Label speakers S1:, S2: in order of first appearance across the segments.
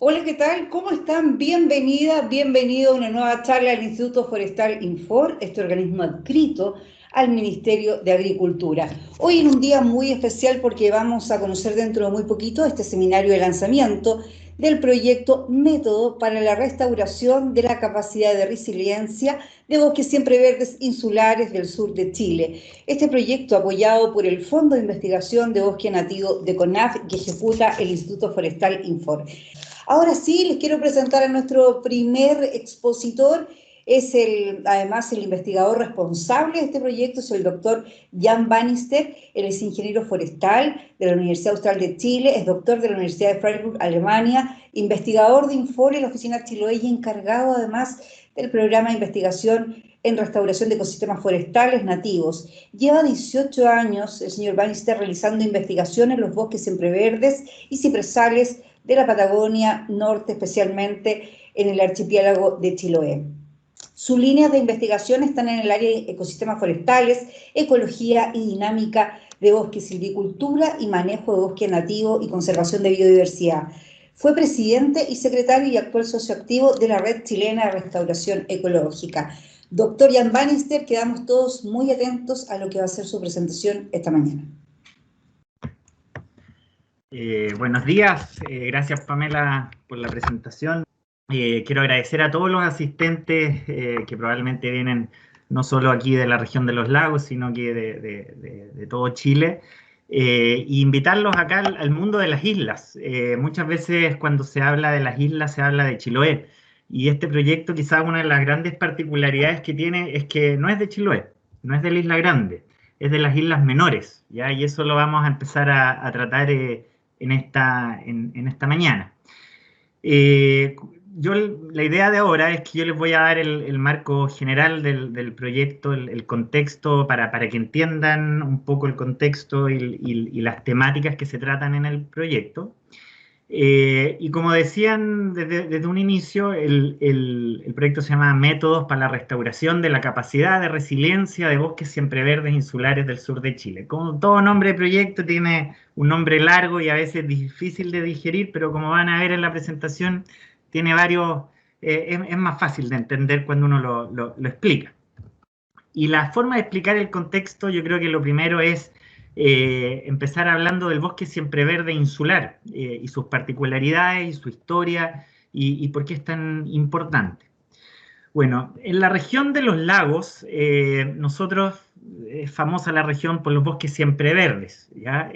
S1: Hola, ¿qué tal? ¿Cómo están? Bienvenida, bienvenido a una nueva charla del Instituto Forestal Infor, este organismo adscrito al Ministerio de Agricultura. Hoy en un día muy especial porque vamos a conocer dentro de muy poquito este seminario de lanzamiento del proyecto Método para la restauración de la capacidad de resiliencia de bosques siempre verdes insulares del sur de Chile. Este proyecto, apoyado por el Fondo de Investigación de Bosque Nativo de CONAF, que ejecuta el Instituto Forestal Infor. Ahora sí, les quiero presentar a nuestro primer expositor. Además, el investigador responsable de este proyecto es el doctor Jan Bannister. Él es ingeniero forestal de la Universidad Austral de Chile, es doctor de la Universidad de Freiburg, Alemania, investigador de Infor en la oficina Chiloé y encargado además del programa de investigación en restauración de ecosistemas forestales nativos. Lleva 18 años el señor Bannister realizando investigación en los bosques siempreverdes y cipresales de la Patagonia Norte, especialmente en el archipiélago de Chiloé. Sus líneas de investigación están en el área de ecosistemas forestales, ecología y dinámica de bosque, silvicultura y manejo de bosque nativo y conservación de biodiversidad. Fue presidente y secretario y actual socio activo de la Red Chilena de Restauración Ecológica. Doctor Jan Bannister, quedamos todos muy atentos a lo que va a ser su presentación esta mañana.
S2: Buenos días, gracias Pamela por la presentación. Quiero agradecer a todos los asistentes que probablemente vienen no solo aquí de la región de los lagos, sino que de todo Chile, e invitarlos acá al mundo de las islas. Muchas veces cuando se habla de las islas se habla de Chiloé, y este proyecto quizás una de las grandes particularidades que tiene es que no es de Chiloé, no es de la Isla Grande, es de las islas menores, ¿ya? Y eso lo vamos a empezar a tratar en esta mañana. Eh, la idea de ahora es que yo les voy a dar el marco general del proyecto, el contexto, para que entiendan un poco el contexto y las temáticas que se tratan en el proyecto. Y como decían desde un inicio, el proyecto se llama Métodos para la restauración de la capacidad de resiliencia de bosques siempreverdes insulares del sur de Chile. Como todo nombre de proyecto tiene un nombre largo y a veces difícil de digerir, pero como van a ver en la presentación, tiene varios, es más fácil de entender cuando uno lo explica. Y la forma de explicar el contexto, yo creo que lo primero es empezar hablando del bosque siempreverde insular y sus particularidades y su historia y por qué es tan importante. Bueno, en la región de los lagos, nosotros, es famosa la región por los bosques siempreverdes, ¿ya?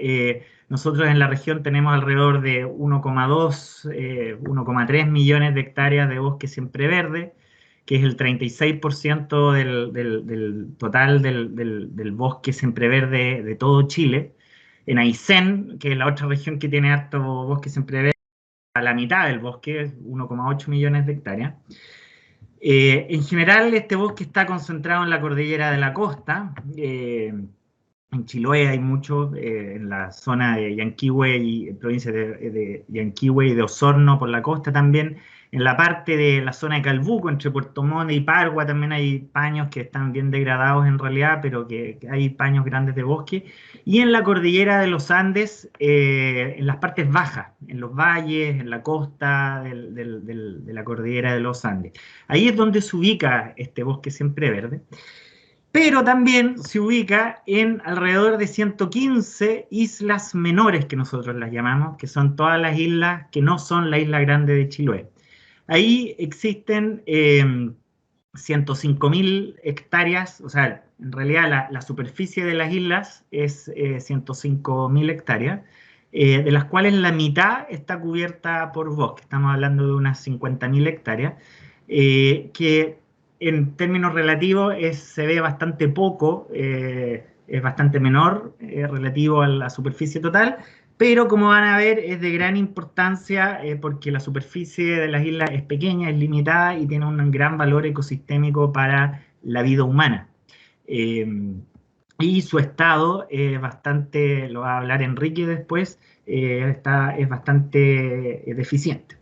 S2: Nosotros en la región tenemos alrededor de 1,2, 1,3 millones de hectáreas de bosque siempreverde, que es el 36% del total del bosque siempreverde de todo Chile. En Aysén, que es la otra región que tiene harto bosque siempreverde, a la mitad del bosque, 1,8 millones de hectáreas. En general, este bosque está concentrado en la cordillera de la costa. En Chiloé hay mucho, en la zona de Yanquihue y provincia de Yanquihue y de Osorno por la costa también. En la parte de la zona de Calbuco, entre Puerto Montt y Pargua, también hay paños que están bien degradados en realidad, pero que hay paños grandes de bosque. Y en la cordillera de los Andes, en las partes bajas, en los valles, en la costa de la cordillera de los Andes. Ahí es donde se ubica este bosque siempreverde, pero también se ubica en alrededor de 115 islas menores, que nosotros las llamamos, que son todas las islas que no son la isla grande de Chiloé. Ahí existen 105.000 hectáreas, o sea, en realidad la superficie de las islas es 105.000 hectáreas, de las cuales la mitad está cubierta por bosque. Estamos hablando de unas 50.000 hectáreas, que en términos relativos se ve bastante poco, es bastante menor relativo a la superficie total, pero como van a ver es de gran importancia porque la superficie de las islas es pequeña, es limitada y tiene un gran valor ecosistémico para la vida humana. Y su estado es bastante, lo va a hablar Enrique después, es bastante deficiente.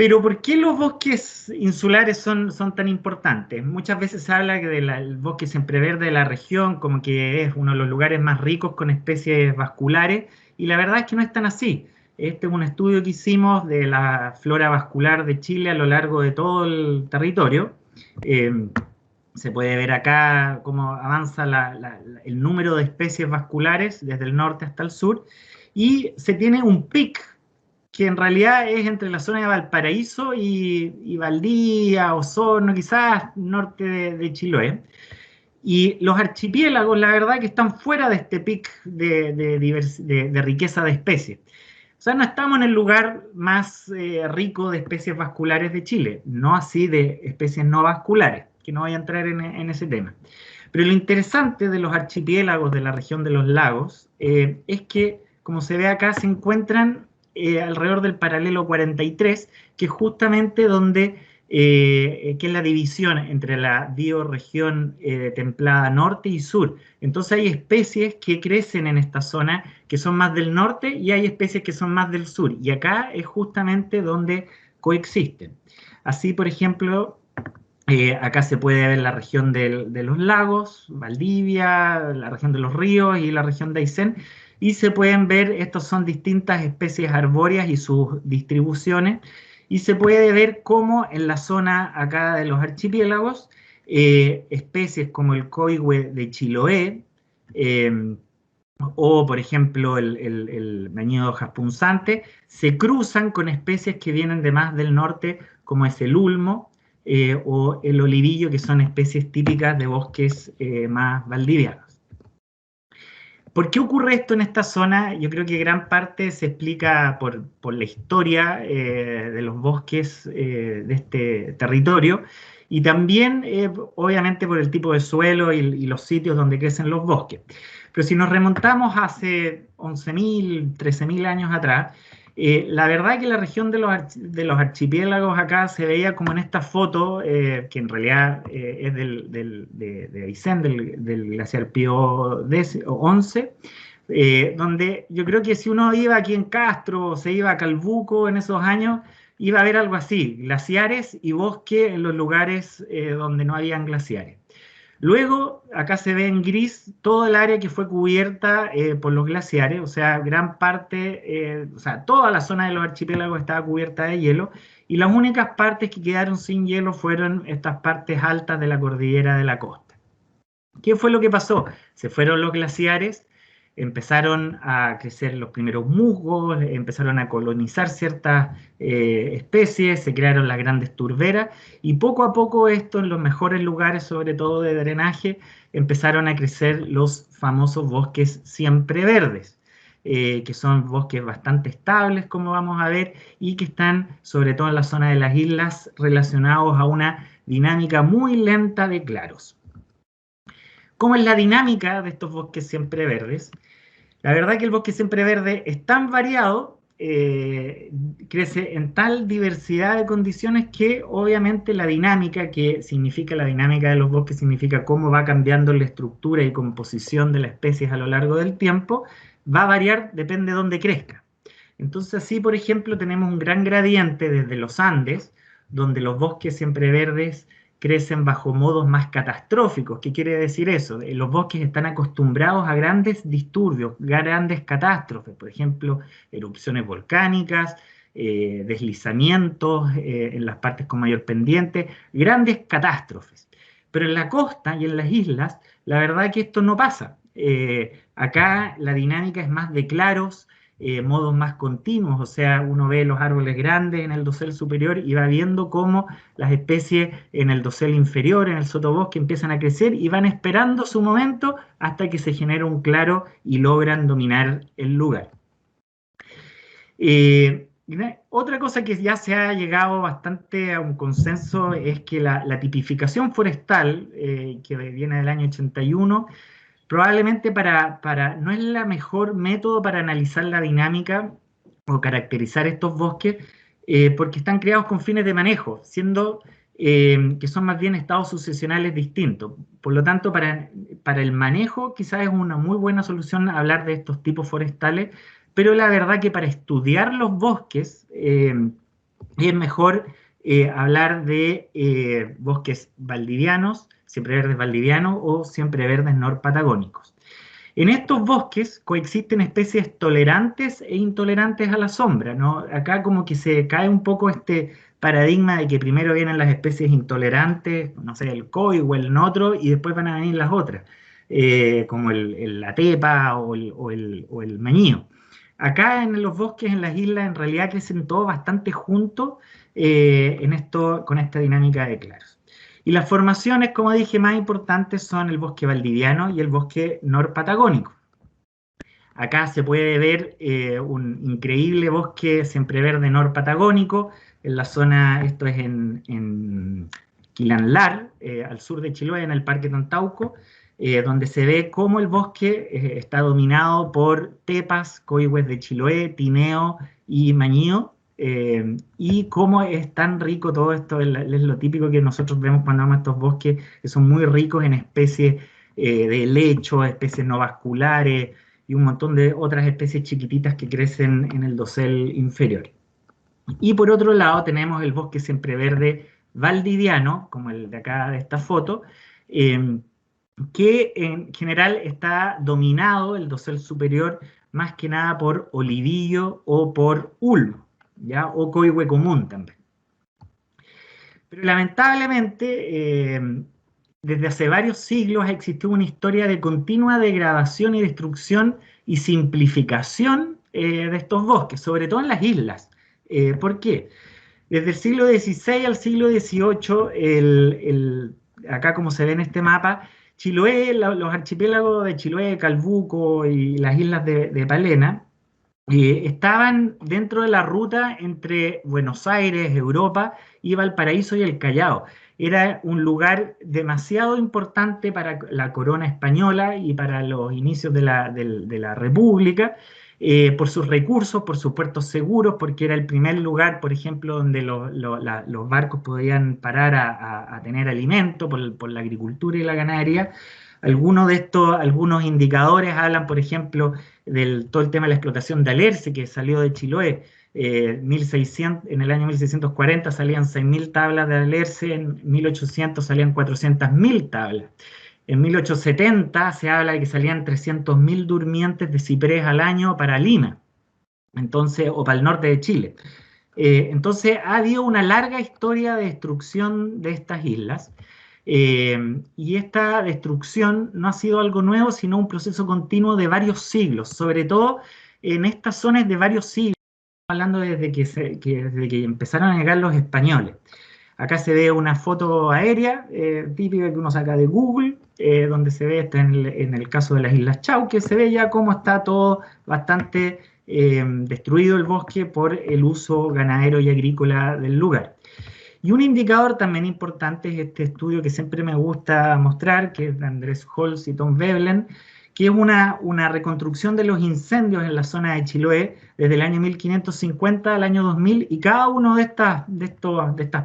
S2: Pero ¿por qué los bosques insulares son tan importantes? Muchas veces se habla del bosque siempreverde de la región como que es uno de los lugares más ricos con especies vasculares, y la verdad es que no es tan así. Este es un estudio que hicimos de la flora vascular de Chile a lo largo de todo el territorio. Se puede ver acá cómo avanza el número de especies vasculares desde el norte hasta el sur, y se tiene un pic que en realidad es entre la zona de Valparaíso y Valdivia, Osorno, quizás norte de Chiloé. Y los archipiélagos, la verdad que están fuera de este pic de riqueza de especies. O sea, no estamos en el lugar más rico de especies vasculares de Chile, no así de especies no vasculares, que no voy a entrar en ese tema. Pero lo interesante de los archipiélagos de la región de los lagos es que, como se ve acá, se encuentran alrededor del paralelo 43, que es justamente donde, que es la división entre la bioregión templada norte y sur. Entonces hay especies que crecen en esta zona que son más del norte y hay especies que son más del sur. Y acá es justamente donde coexisten. Así, por ejemplo, acá se puede ver la región de los lagos, Valdivia, la región de los ríos y la región de Aysén, y se pueden ver, estos son distintas especies arbóreas y sus distribuciones, y se puede ver cómo en la zona acá de los archipiélagos, especies como el coigüe de Chiloé, o por ejemplo el mañido jaspunzante, se cruzan con especies que vienen de más del norte, como es el ulmo, o el olivillo, que son especies típicas de bosques más valdivianos. ¿Por qué ocurre esto en esta zona? Yo creo que gran parte se explica por la historia de los bosques de este territorio, y también obviamente por el tipo de suelo y los sitios donde crecen los bosques. Pero si nos remontamos hace 11.000, 13.000 años atrás, la verdad que la región de los archipiélagos acá se veía como en esta foto, que en realidad es de Aysén, del glaciar Pío XI, donde yo creo que si uno iba aquí en Castro o se iba a Calbuco en esos años, iba a ver algo así, glaciares y bosque en los lugares donde no habían glaciares. Luego, acá se ve en gris todo el área que fue cubierta por los glaciares, o sea, gran parte, o sea, toda la zona de los archipiélagos estaba cubierta de hielo, y las únicas partes que quedaron sin hielo fueron estas partes altas de la cordillera de la costa. ¿Qué fue lo que pasó? Se fueron los glaciares, empezaron a crecer los primeros musgos, empezaron a colonizar ciertas especies, se crearon las grandes turberas, y poco a poco esto, en los mejores lugares, sobre todo de drenaje, empezaron a crecer los famosos bosques siempreverdes, que son bosques bastante estables, como vamos a ver, y que están sobre todo en la zona de las islas, relacionados a una dinámica muy lenta de claros. ¿Cómo es la dinámica de estos bosques siempreverdes? La verdad que el bosque siempreverde es tan variado, crece en tal diversidad de condiciones, que obviamente la dinámica, que significa la dinámica de los bosques, significa cómo va cambiando la estructura y composición de las especies a lo largo del tiempo, va a variar, depende de dónde crezca. Entonces así, por ejemplo, tenemos un gran gradiente desde los Andes, donde los bosques siempreverdes crecen bajo modos más catastróficos. ¿Qué quiere decir eso? Los bosques están acostumbrados a grandes disturbios, grandes catástrofes, por ejemplo, erupciones volcánicas, deslizamientos en las partes con mayor pendiente, grandes catástrofes. Pero en la costa y en las islas, la verdad que esto no pasa. Acá la dinámica es más de claros, modos más continuos, o sea, uno ve los árboles grandes en el dosel superior y va viendo cómo las especies en el dosel inferior, en el sotobosque, empiezan a crecer y van esperando su momento hasta que se genera un claro y logran dominar el lugar. Otra cosa que ya se ha llegado bastante a un consenso es que la tipificación forestal, que viene del año 81, probablemente no es el mejor método para analizar la dinámica o caracterizar estos bosques, porque están creados con fines de manejo, siendo que son más bien estados sucesionales distintos. Por lo tanto, para el manejo quizás es una muy buena solución hablar de estos tipos forestales, pero la verdad que para estudiar los bosques es mejor hablar de bosques valdivianos, siempreverdes valdivianos o siempreverdes norpatagónicos. En estos bosques coexisten especies tolerantes e intolerantes a la sombra, ¿no? Acá como que se cae un poco este paradigma de que primero vienen las especies intolerantes, no sé, el coy o el notro, y después van a venir las otras, como la tepa o el mañío. Acá en los bosques, en las islas, en realidad crecen todos bastante juntos con esta dinámica de claros. Y las formaciones, como dije, más importantes son el bosque valdiviano y el bosque norpatagónico. Acá se puede ver un increíble bosque siempreverde norpatagónico, en la zona, esto es en Quilanlar, al sur de Chiloé, en el Parque Tontauco, donde se ve cómo el bosque está dominado por tepas, coihues de Chiloé, tineo y mañío, y cómo es tan rico todo esto, es lo típico que nosotros vemos cuando vamos a estos bosques, que son muy ricos en especies de helechos, especies no vasculares, y un montón de otras especies chiquititas que crecen en el dosel inferior. Y por otro lado tenemos el bosque siempreverde valdiviano, como el de acá de esta foto, que en general está dominado, el dosel superior, más que nada por olivillo o por ulmo, ¿ya? O coihue común también. Pero lamentablemente, desde hace varios siglos ha existido una historia de continua degradación y destrucción y simplificación de estos bosques, sobre todo en las islas. ¿Por qué? Desde el siglo XVI al siglo XVIII, acá como se ve en este mapa, Chiloé, los archipiélagos de Chiloé, Calbuco y las islas de Palena, estaban dentro de la ruta entre Buenos Aires, Europa, y Valparaíso y el Callao. Era un lugar demasiado importante para la corona española y para los inicios de la República, por sus recursos, por sus puertos seguros, porque era el primer lugar, por ejemplo, donde los barcos podían parar a tener alimento por la agricultura y la ganadería. Algunos indicadores hablan, por ejemplo, todo el tema de la explotación de alerce que salió de Chiloé. En el año 1640 salían 6.000 tablas de alerce, en 1800 salían 400.000 tablas. En 1870 se habla de que salían 300.000 durmientes de ciprés al año para Lima, entonces, o para el norte de Chile. Entonces ha habido una larga historia de destrucción de estas islas. Y esta destrucción no ha sido algo nuevo, sino un proceso continuo de varios siglos, sobre todo en estas zonas de varios siglos, hablando desde que empezaron a llegar los españoles. Acá se ve una foto aérea típica que uno saca de Google, donde se ve, en el caso de las Islas Chauque, se ve ya cómo está todo bastante destruido el bosque por el uso ganadero y agrícola del lugar. Y un indicador también importante es este estudio que siempre me gusta mostrar, que es de Andrés Holz y Tom Veblen, que es una reconstrucción de los incendios en la zona de Chiloé desde el año 1550 al año 2000, y cada uno de estas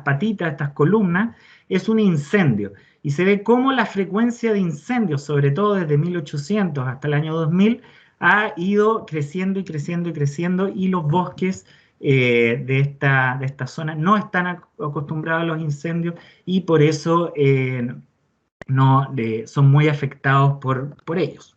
S2: patitas, estas columnas, es un incendio. Y se ve cómo la frecuencia de incendios, sobre todo desde 1800 hasta el año 2000, ha ido creciendo y creciendo y creciendo, y los bosques de esta zona no están acostumbrados a los incendios, y por eso son muy afectados por ellos.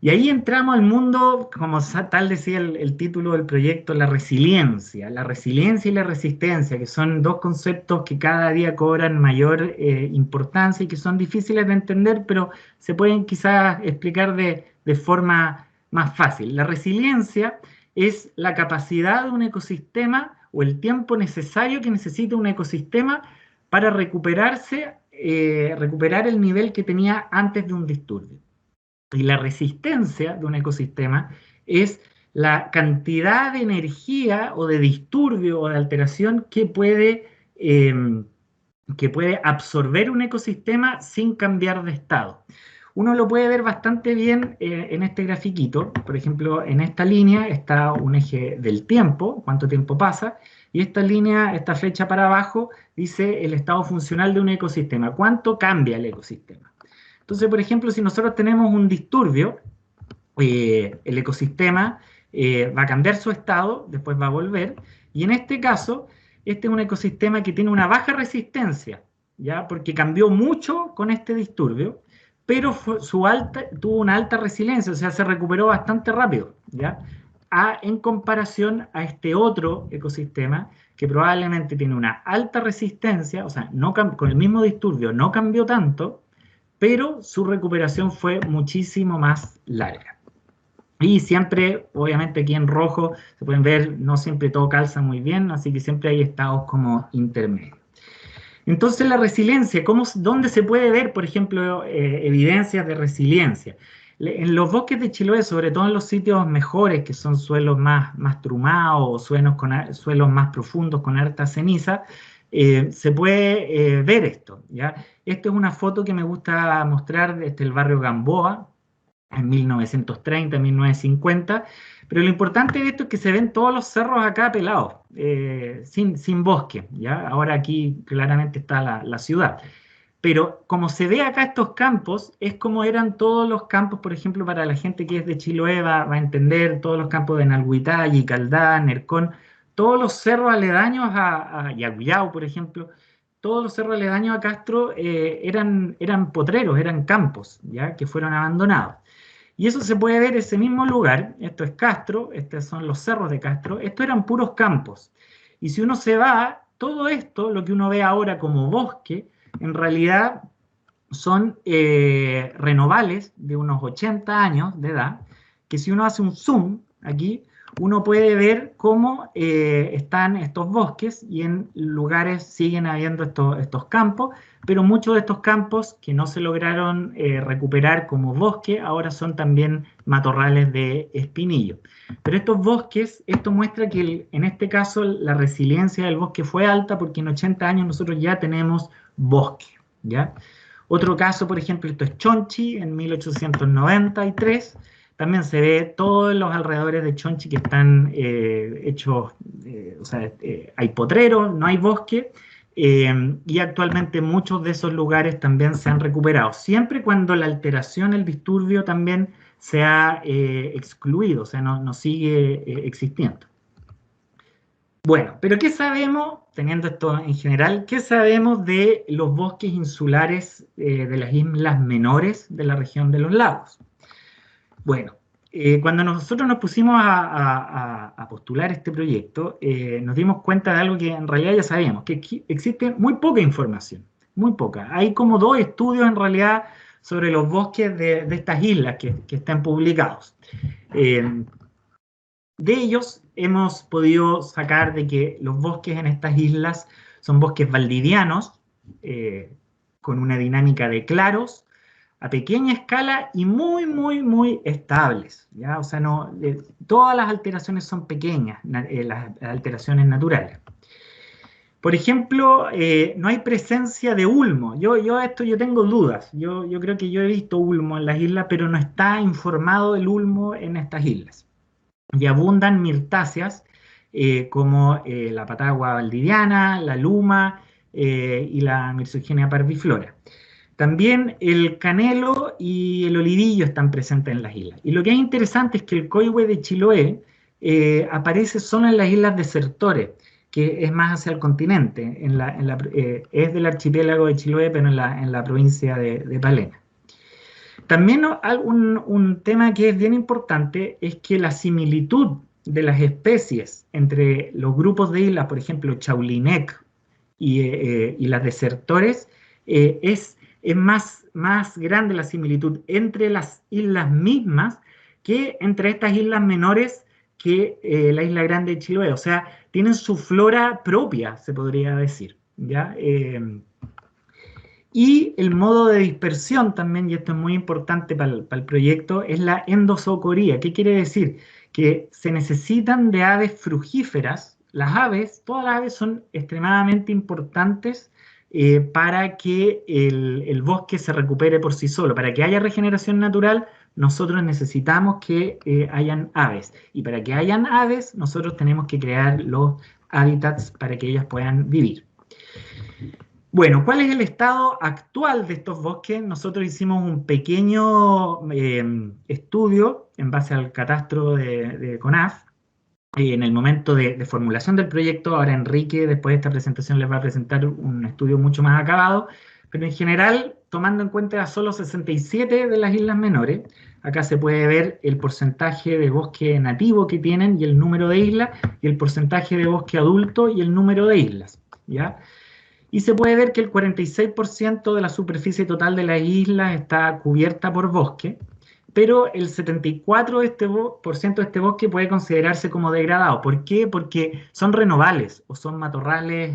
S2: Y ahí entramos al mundo, como tal decía el título del proyecto, la resiliencia y la resistencia, que son dos conceptos que cada día cobran mayor importancia y que son difíciles de entender, pero se pueden quizás explicar de forma más fácil. La resiliencia es la capacidad de un ecosistema o el tiempo necesario que necesita un ecosistema para recuperar el nivel que tenía antes de un disturbio. Y la resistencia de un ecosistema es la cantidad de energía o de disturbio o de alteración que puede absorber un ecosistema sin cambiar de estado. Uno lo puede ver bastante bien en este grafiquito. Por ejemplo, en esta línea está un eje del tiempo, cuánto tiempo pasa, y esta flecha para abajo dice el estado funcional de un ecosistema, cuánto cambia el ecosistema. Entonces, por ejemplo, si nosotros tenemos un disturbio, el ecosistema va a cambiar su estado, después va a volver, y en este caso, este es un ecosistema que tiene una baja resistencia, ¿ya? Porque cambió mucho con este disturbio, pero tuvo una alta resiliencia, o sea, se recuperó bastante rápido, ¿ya? En comparación a este otro ecosistema que probablemente tiene una alta resistencia, o sea, con el mismo disturbio no cambió tanto, pero su recuperación fue muchísimo más larga. Y siempre, obviamente aquí en rojo, se pueden ver, no siempre todo calza muy bien, así que siempre hay estados como intermedios. Entonces la resiliencia, ¿dónde se puede ver, por ejemplo, evidencias de resiliencia? En los bosques de Chiloé, sobre todo en los sitios mejores, que son suelos más trumados o suelos más profundos con harta ceniza, se puede ver esto, ¿ya? Esta es una foto que me gusta mostrar desde el barrio Gamboa, en 1930, 1950, pero lo importante de esto es que se ven todos los cerros acá pelados, sin bosque, ¿ya? Ahora aquí claramente está la ciudad. Pero como se ve acá estos campos, es como eran todos los campos, por ejemplo, para la gente que es de Chiloé va a entender, todos los campos de Nalhuitá, Caldá, Nercón, todos los cerros aledaños a Yauyao, por ejemplo, todos los cerros aledaños a Castro eran potreros, eran campos, ¿ya? Que fueron abandonados. Y eso se puede ver en ese mismo lugar, esto es Castro, estos son los cerros de Castro, estos eran puros campos. Y si uno se va, todo esto, lo que uno ve ahora como bosque, en realidad son renovales de unos 80 años de edad, que si uno hace un zoom aquí, uno puede ver cómo están estos bosques y en lugares siguen habiendo estos campos, pero muchos de estos campos que no se lograron recuperar como bosque, ahora son también matorrales de espinillo. Pero estos bosques, esto muestra que en este caso la resiliencia del bosque fue alta porque en 80 años nosotros ya tenemos bosque, ¿ya? Otro caso, por ejemplo, esto es Chonchi en 1893. También se ve todos los alrededores de Chonchi que están hechos, o sea, hay potreros, no hay bosque, y actualmente muchos de esos lugares también se han recuperado, siempre cuando la alteración, el disturbio también se ha excluido, o sea, no sigue existiendo. Bueno, pero ¿qué sabemos, teniendo esto en general, qué sabemos de los bosques insulares de las islas menores de la región de los lagos? Bueno, cuando nosotros nos pusimos a postular este proyecto, nos dimos cuenta de algo que en realidad ya sabíamos, que existe muy poca información, muy poca. Hay como 2 estudios en realidad sobre los bosques de estas islas que están publicados. De ellos hemos podido sacar de que los bosques en estas islas son bosques valdivianos, con una dinámica de claros, a pequeña escala y muy estables, ¿ya? O sea, todas las alteraciones son pequeñas, las alteraciones naturales. Por ejemplo, no hay presencia de ulmo. Yo tengo dudas. Yo creo que yo he visto ulmo en las islas, pero no está informado el ulmo en estas islas. Y abundan mirtáceas como la patagua valdiviana, la luma y la Myrsogynia parviflora. También el canelo y el olivillo están presentes en las islas. Y lo que es interesante es que el coihue de Chiloé aparece solo en las islas Desertores, que es más hacia el continente, es del archipiélago de Chiloé, pero en la provincia de Palena. También un tema que es bien importante es que la similitud de las especies entre los grupos de islas, por ejemplo, Chaulinec y las Desertores, es más grande la similitud entre las islas mismas que entre estas islas menores que la isla grande de Chiloé. O sea, tienen su flora propia, se podría decir, ¿ya? Y el modo de dispersión también, y esto es muy importante para el proyecto, es la endozoocoría. ¿Qué quiere decir? Que se necesitan de aves frugíferas. Todas las aves son extremadamente importantes para que el bosque se recupere por sí solo. Para que haya regeneración natural, nosotros necesitamos que hayan aves. Y para que hayan aves, nosotros tenemos que crear los hábitats para que ellas puedan vivir. Bueno, ¿cuál es el estado actual de estos bosques? Nosotros hicimos un pequeño estudio en base al catastro de CONAF. En el momento de formulación del proyecto, ahora Enrique, después de esta presentación, les va a presentar un estudio mucho más acabado, pero en general tomando en cuenta solo 67 de las islas menores. Acá se puede ver el porcentaje de bosque nativo que tienen y el número de islas, y el porcentaje de bosque adulto y el número de islas, ¿ya? Y se puede ver que el 46% de la superficie total de las islas está cubierta por bosque, pero el 74% de este bosque puede considerarse como degradado. ¿Por qué? Porque son renovables o son matorrales,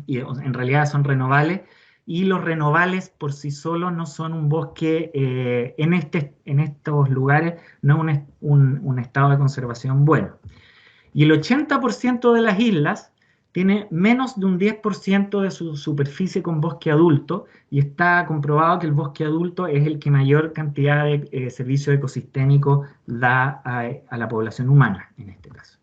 S2: y en realidad son renovables, y los renovables por sí solos no son un bosque, en estos lugares, no es un estado de conservación bueno. Y el 80% de las islas tiene menos de un 10% de su superficie con bosque adulto, y está comprobado que el bosque adulto es el que mayor cantidad de servicios ecosistémicos da a la población humana, en este caso.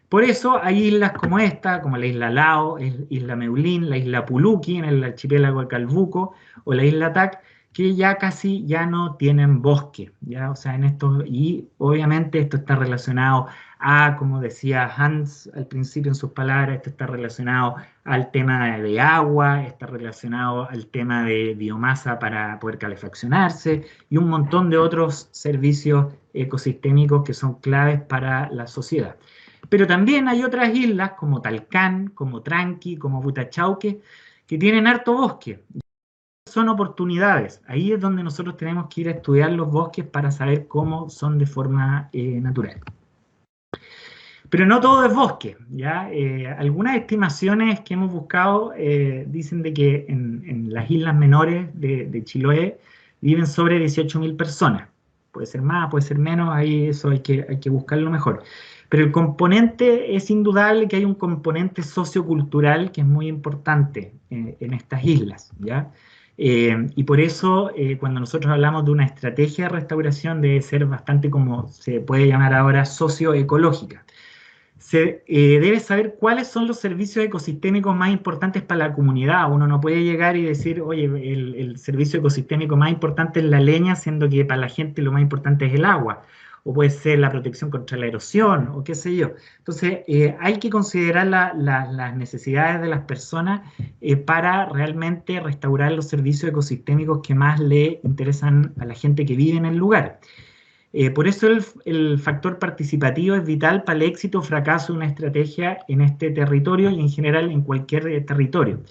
S2: Por eso hay islas como esta, como la isla Lao, isla Meulín, la isla Puluki en el archipiélago de Calbuco, o la isla Tac, que ya casi ya no tienen bosque, ¿ya? O sea, y obviamente esto está relacionado a, como decía Hans al principio en sus palabras, esto está relacionado al tema de agua, está relacionado al tema de biomasa para poder calefaccionarse, y un montón de otros servicios ecosistémicos que son claves para la sociedad. Pero también hay otras islas como Talcán, como Tranqui, como Butachauque, que tienen harto bosque. Son oportunidades. Ahí es donde nosotros tenemos que ir a estudiar los bosques para saber cómo son de forma natural. Pero no todo es bosque, ¿ya? Algunas estimaciones que hemos buscado dicen de que en las islas menores de Chiloé viven sobre 18.000 personas. Puede ser más, puede ser menos, ahí eso hay que buscarlo mejor. Pero el componente, es indudable que hay un componente sociocultural que es muy importante en estas islas, ¿ya? Y por eso, cuando nosotros hablamos de una estrategia de restauración, debe ser bastante, como se puede llamar ahora, socioecológica. Se debe saber cuáles son los servicios ecosistémicos más importantes para la comunidad. Uno no puede llegar y decir, oye, el servicio ecosistémico más importante es la leña, siendo que para la gente lo más importante es el agua, o puede ser la protección contra la erosión, o qué sé yo. Entonces, hay que considerar las necesidades de las personas para realmente restaurar los servicios ecosistémicos que más le interesan a la gente que vive en el lugar. Por eso el factor participativo es vital para el éxito o fracaso de una estrategia en este territorio y en general en cualquier territorio.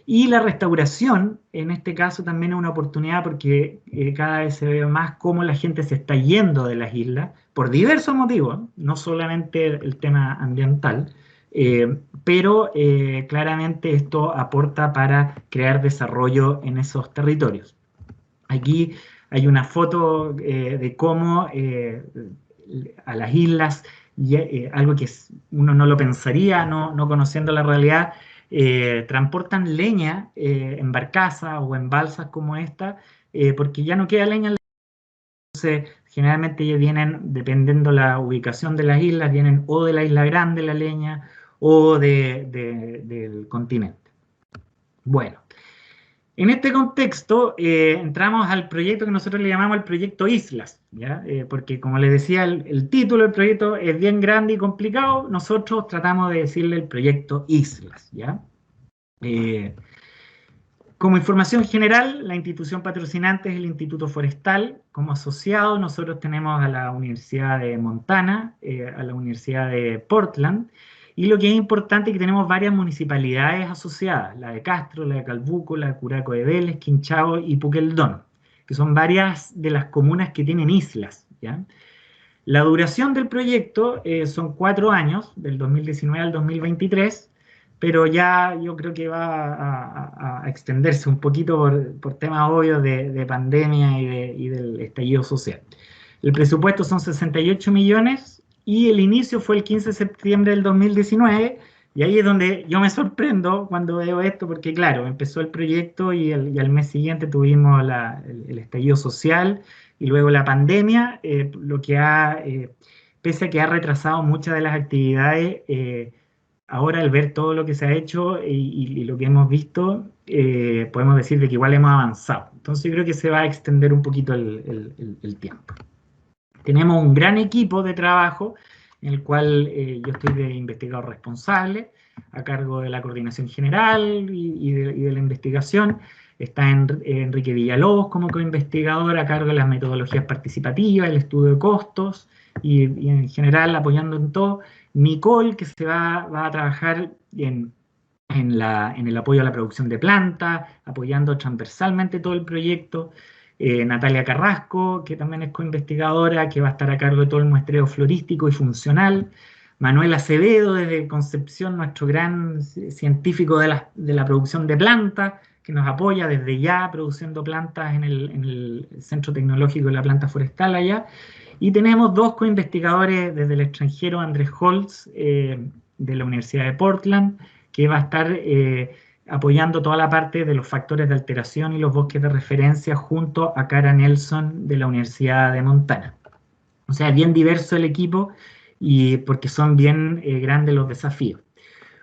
S2: Y la restauración, en este caso, también es una oportunidad porque cada vez se ve más cómo la gente se está yendo de las islas por diversos motivos, no solamente el tema ambiental, pero claramente esto aporta para crear desarrollo en esos territorios. Aquí hay una foto de cómo a las islas, algo que uno no lo pensaría, no conociendo la realidad, transportan leña en barcazas o en balsas como esta, porque ya no queda leña en la isla. Entonces, generalmente ellos vienen, dependiendo la ubicación de las islas, vienen o de la isla grande la leña o del continente. Bueno. En este contexto, entramos al proyecto que nosotros le llamamos el proyecto Islas, ¿ya? Porque como les decía, el título del proyecto es bien grande y complicado, nosotros tratamos de decirle el proyecto Islas, ¿ya? Como información general, la institución patrocinante es el Instituto Forestal. Como asociado, nosotros tenemos a la Universidad de Montana, a la Universidad de Portland, y lo que es importante es que tenemos varias municipalidades asociadas, la de Castro, la de Calbuco, la de Curaco de Vélez, Quinchao y Puqueldón, que son varias de las comunas que tienen islas, ¿ya? La duración del proyecto son 4 años, del 2019 al 2023, pero ya yo creo que va a extenderse un poquito por temas obvios de pandemia y del estallido social. El presupuesto son 68 millones y el inicio fue el 15 de septiembre del 2019, y ahí es donde yo me sorprendo cuando veo esto, porque claro, empezó el proyecto y al mes siguiente tuvimos el estallido social y luego la pandemia, lo que pese a que ha retrasado muchas de las actividades, ahora al ver todo lo que se ha hecho y lo que hemos visto, podemos decir de que igual hemos avanzado. Entonces yo creo que se va a extender un poquito el tiempo. Tenemos un gran equipo de trabajo en el cual yo estoy de investigador responsable. a cargo de la coordinación general y de la investigación. Está Enrique Villalobos como coinvestigador a cargo de las metodologías participativas, el estudio de costos y en general apoyando en todo. Nicole, que se va a trabajar en el apoyo a la producción de plantas, apoyando transversalmente todo el proyecto. Natalia Carrasco, que también es coinvestigadora, que va a estar a cargo de todo el muestreo florístico y funcional. Manuel Acevedo, desde Concepción, nuestro gran científico de la producción de plantas, que nos apoya desde ya produciendo plantas en el Centro Tecnológico de la Planta Forestal allá. Y tenemos dos coinvestigadores desde el extranjero, Andrés Holtz, de la Universidad de Portland, que va a estar apoyando toda la parte de los factores de alteración y los bosques de referencia junto a Cara Nelson de la Universidad de Montana. O sea, bien diverso el equipo y porque son bien grandes los desafíos.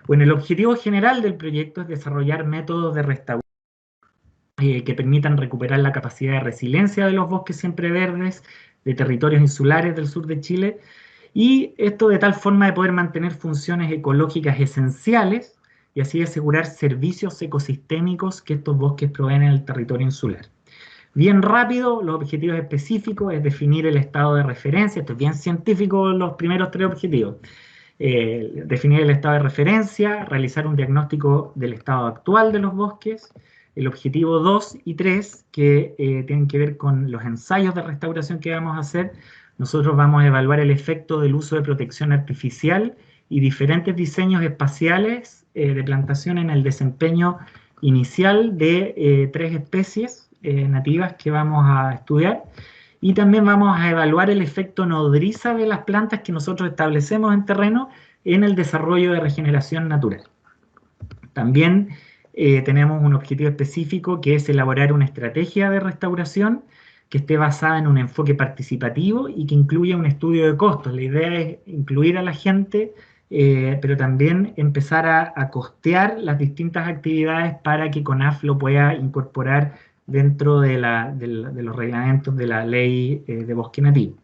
S2: Bueno, el objetivo general del proyecto es desarrollar métodos de restauración que permitan recuperar la capacidad de resiliencia de los bosques siempre verdes de territorios insulares del sur de Chile, y esto de tal forma de poder mantener funciones ecológicas esenciales y así asegurar servicios ecosistémicos que estos bosques proveen en el territorio insular. Bien rápido, los objetivos específicos es definir el estado de referencia. Esto es bien científico, los primeros tres objetivos. Definir el estado de referencia, realizar un diagnóstico del estado actual de los bosques. El objetivo 2 y 3, que tienen que ver con los ensayos de restauración que vamos a hacer. Nosotros vamos a evaluar el efecto del uso de protección artificial y diferentes diseños espaciales de plantación en el desempeño inicial de 3 especies nativas que vamos a estudiar, y también vamos a evaluar el efecto nodriza de las plantas que nosotros establecemos en terreno en el desarrollo de regeneración natural. También tenemos un objetivo específico que es elaborar una estrategia de restauración que esté basada en un enfoque participativo y que incluya un estudio de costos. La idea es incluir a la gente, pero también empezar a costear las distintas actividades para que CONAF lo pueda incorporar dentro de los reglamentos de la ley de bosque nativo.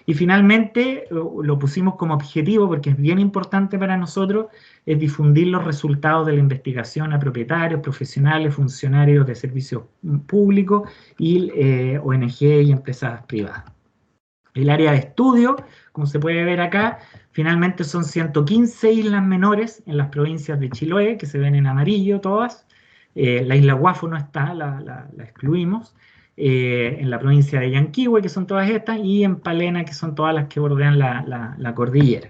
S2: Y finalmente lo pusimos como objetivo porque es bien importante para nosotros, es difundir los resultados de la investigación a propietarios, profesionales, funcionarios de servicios públicos y ONG y empresas privadas. El área de estudio, como se puede ver acá, finalmente son 115 islas menores en las provincias de Chiloé, que se ven en amarillo todas. La isla Guafo no está, la excluimos. En la provincia de Yanquihue, que son todas estas, y en Palena, que son todas las que bordean la cordillera.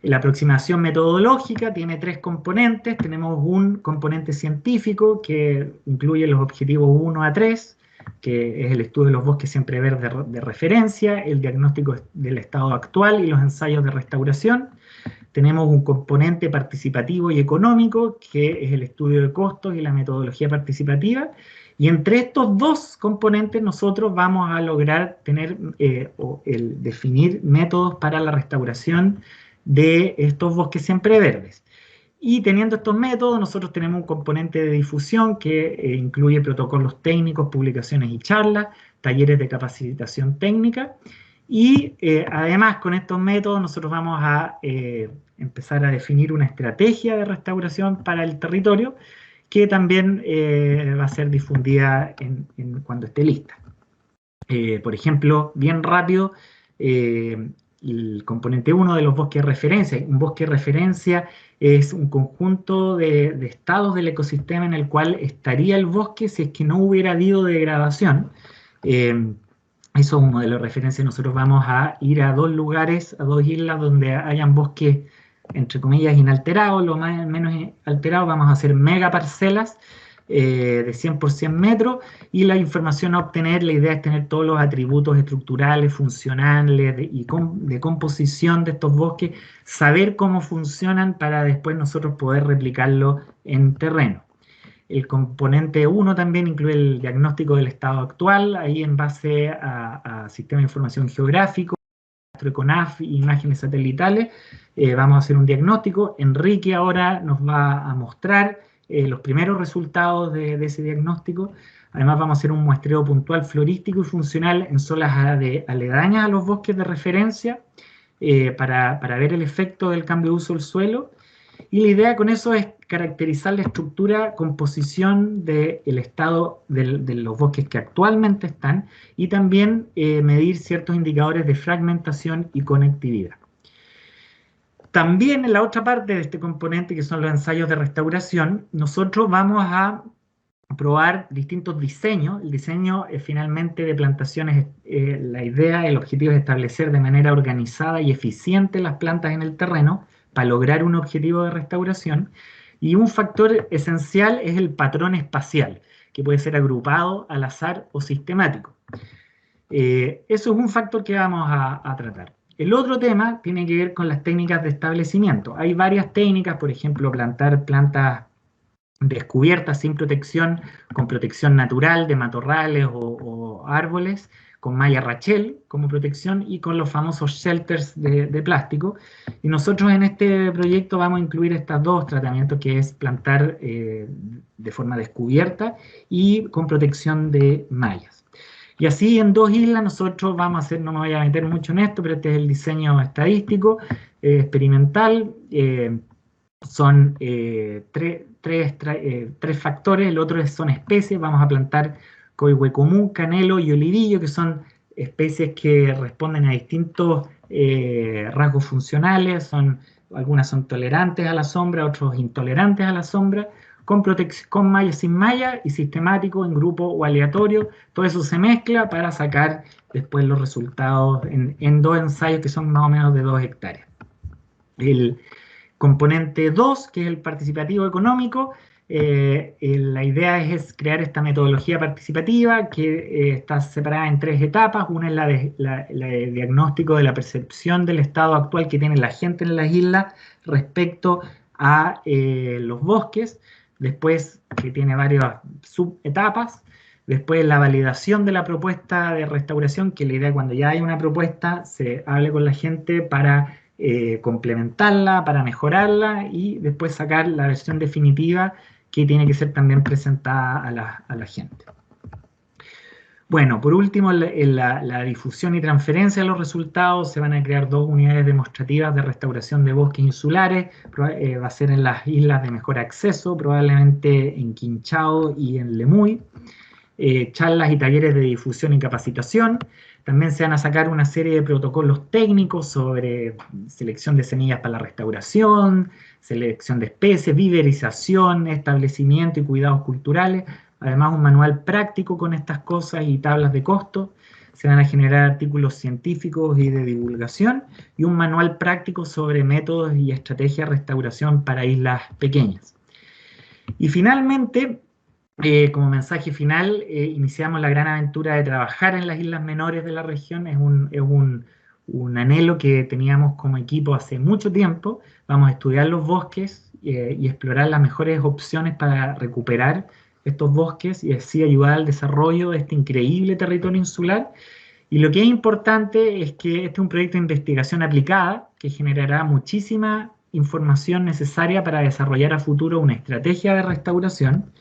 S2: La aproximación metodológica tiene 3 componentes. Tenemos un componente científico que incluye los objetivos 1 a 3, que es el estudio de los bosques siempre verdes de referencia, el diagnóstico del estado actual y los ensayos de restauración. Tenemos un componente participativo y económico, que es el estudio de costos y la metodología participativa. Y entre estos 2 componentes nosotros vamos a lograr tener definir métodos para la restauración de estos bosques siempre verdes. Y teniendo estos métodos, nosotros tenemos un componente de difusión que incluye protocolos técnicos, publicaciones y charlas, talleres de capacitación técnica. Y además, con estos métodos, nosotros vamos a empezar a definir una estrategia de restauración para el territorio, que también va a ser difundida cuando esté lista. Por ejemplo, bien rápido, el componente 1 de los bosques de referencia. Un bosque de referencia es un conjunto de estados del ecosistema en el cual estaría el bosque si es que no hubiera habido degradación. Eso es un modelo de referencia. Nosotros vamos a ir a 2 lugares, a 2 islas donde hayan bosques, entre comillas, inalterados, lo menos alterado. Vamos a hacer megaparcelas de 100 por 100 metros, y la información a obtener, la idea es tener todos los atributos estructurales, funcionales y de composición de estos bosques, saber cómo funcionan para después nosotros poder replicarlo en terreno. El componente 1 también incluye el diagnóstico del estado actual, ahí en base a sistema de información geográfico, CONAF, imágenes satelitales, vamos a hacer un diagnóstico. Enrique ahora nos va a mostrar los primeros resultados de ese diagnóstico. Además vamos a hacer un muestreo puntual florístico y funcional en zonas aledañas a los bosques de referencia para ver el efecto del cambio de uso del suelo. y la idea con eso es caracterizar la estructura, composición del estado de los bosques que actualmente están y también medir ciertos indicadores de fragmentación y conectividad. También en la otra parte de este componente, que son los ensayos de restauración, nosotros vamos a probar distintos diseños. El diseño finalmente de plantaciones, la idea, el objetivo es establecer de manera organizada y eficiente las plantas en el terreno para lograr un objetivo de restauración. Y un factor esencial es el patrón espacial, que puede ser agrupado, al azar o sistemático. Eso es un factor que vamos a tratar. El otro tema tiene que ver con las técnicas de establecimiento. Hay varias técnicas, por ejemplo, plantar plantas descubiertas sin protección, con protección natural de matorrales o árboles, con malla Rachel como protección y con los famosos shelters de plástico. Y nosotros en este proyecto vamos a incluir estos dos tratamientos, que es plantar de forma descubierta y con protección de mallas. Y así en 2 islas nosotros vamos a hacer, no me voy a meter mucho en esto, pero este es el diseño estadístico, experimental. Son tres factores. El otro son especies. Vamos a plantar coihue común, canelo y olivillo, que son especies que responden a distintos rasgos funcionales. Algunas son tolerantes a la sombra, otros intolerantes a la sombra, con malla, sin malla y sistemático, en grupo o aleatorio. Todo eso se mezcla para sacar después los resultados en 2 ensayos que son más o menos de 2 hectáreas. El componente 2, que es el participativo económico, la idea es crear esta metodología participativa que está separada en 3 etapas. Una es la de diagnóstico de la percepción del estado actual que tiene la gente en las islas respecto a los bosques. Después, que tiene varias subetapas. Después, la validación de la propuesta de restauración, que la idea es cuando ya hay una propuesta, se hable con la gente para complementarla, para mejorarla y después sacar la versión definitiva, que tiene que ser también presentada a la gente. Bueno, por último, la difusión y transferencia de los resultados. Se van a crear 2 unidades demostrativas de restauración de bosques insulares. Va a ser en las islas de mejor acceso, probablemente en Quinchao y en Lemuy. Charlas y talleres de difusión y capacitación. También se van a sacar una serie de protocolos técnicos sobre selección de semillas para la restauración, selección de especies, viverización, establecimiento y cuidados culturales. Además, un manual práctico con estas cosas y tablas de costo. Se van a generar artículos científicos y de divulgación y un manual práctico sobre métodos y estrategias de restauración para islas pequeñas. Y finalmente, como mensaje final, iniciamos la gran aventura de trabajar en las islas menores de la región. Es un anhelo que teníamos como equipo hace mucho tiempo. Vamos a estudiar los bosques y explorar las mejores opciones para recuperar estos bosques y así ayudar al desarrollo de este increíble territorio insular. Y lo que es importante es que este es un proyecto de investigación aplicada que generará muchísima información necesaria para desarrollar a futuro una estrategia de restauración.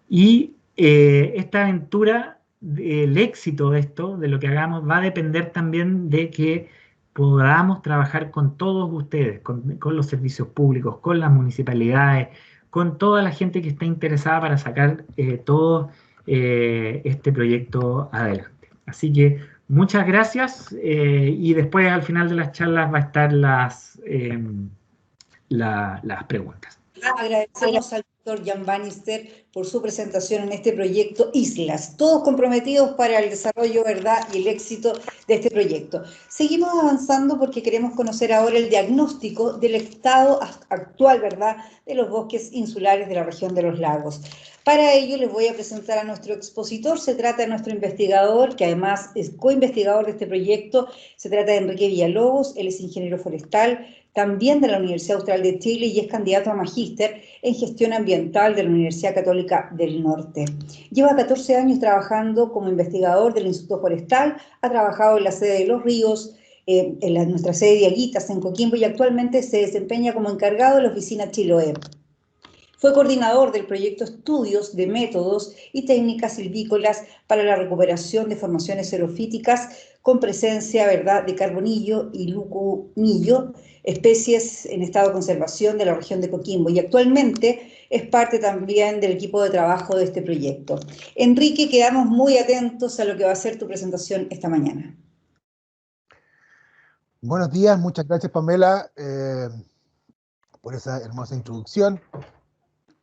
S2: Y esta aventura, el éxito de esto, de lo que hagamos, va a depender también de que podamos trabajar con todos ustedes, con los servicios públicos, con las municipalidades, con toda la gente que está interesada para sacar todo este proyecto adelante. Así que muchas gracias y después al final de las charlas va a estar las preguntas.
S1: Agradecemos al doctor Jan Bannister por su presentación en este proyecto Islas, todos comprometidos para el desarrollo, ¿verdad?, y el éxito de este proyecto. Seguimos avanzando porque queremos conocer ahora el diagnóstico del estado actual, ¿verdad?, de los bosques insulares de la región de los lagos. Para ello les voy a presentar a nuestro expositor. Se trata de nuestro investigador, que además es coinvestigador de este proyecto. Se trata de Enrique Villalobos. Él es ingeniero forestal, también de la Universidad Austral de Chile, y es candidato a magíster en gestión ambiental de la Universidad Católica del Norte. Lleva 14 años trabajando como investigador del Instituto Forestal, ha trabajado en la sede de Los Ríos, en nuestra sede de Aguitas, en Coquimbo, y actualmente se desempeña como encargado de la oficina Chiloé. Fue coordinador del proyecto Estudios de Métodos y Técnicas Silvícolas para la recuperación de formaciones xerofíticas con presencia, ¿verdad?, de carbonillo y lucunillo. especies en estado de conservación de la región de Coquimbo y actualmente es parte también del equipo de trabajo de este proyecto. Enrique, quedamos muy atentos a lo que va a ser tu presentación esta mañana.
S3: Buenos días, muchas gracias Pamela por esa hermosa introducción.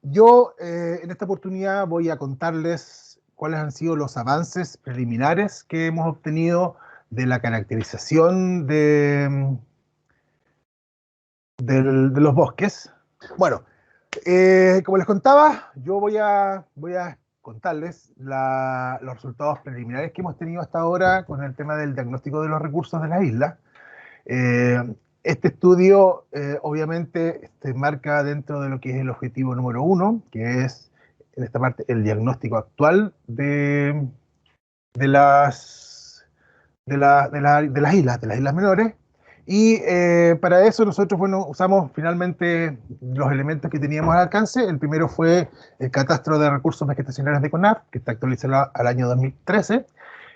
S3: Yo en esta oportunidad voy a contarles cuáles han sido los avances preliminares que hemos obtenido de la caracterización de los bosques. Bueno, como les contaba, yo voy a contarles los resultados preliminares que hemos tenido hasta ahora con el tema del diagnóstico de los recursos de la isla. Este estudio obviamente marca dentro de lo que es el objetivo número 1, que es en esta parte el diagnóstico actual de las islas menores. Y para eso nosotros, bueno, usamos finalmente los elementos que teníamos al alcance. El primero fue el catastro de recursos vegetacionales de CONAF, que está actualizado al año 2013,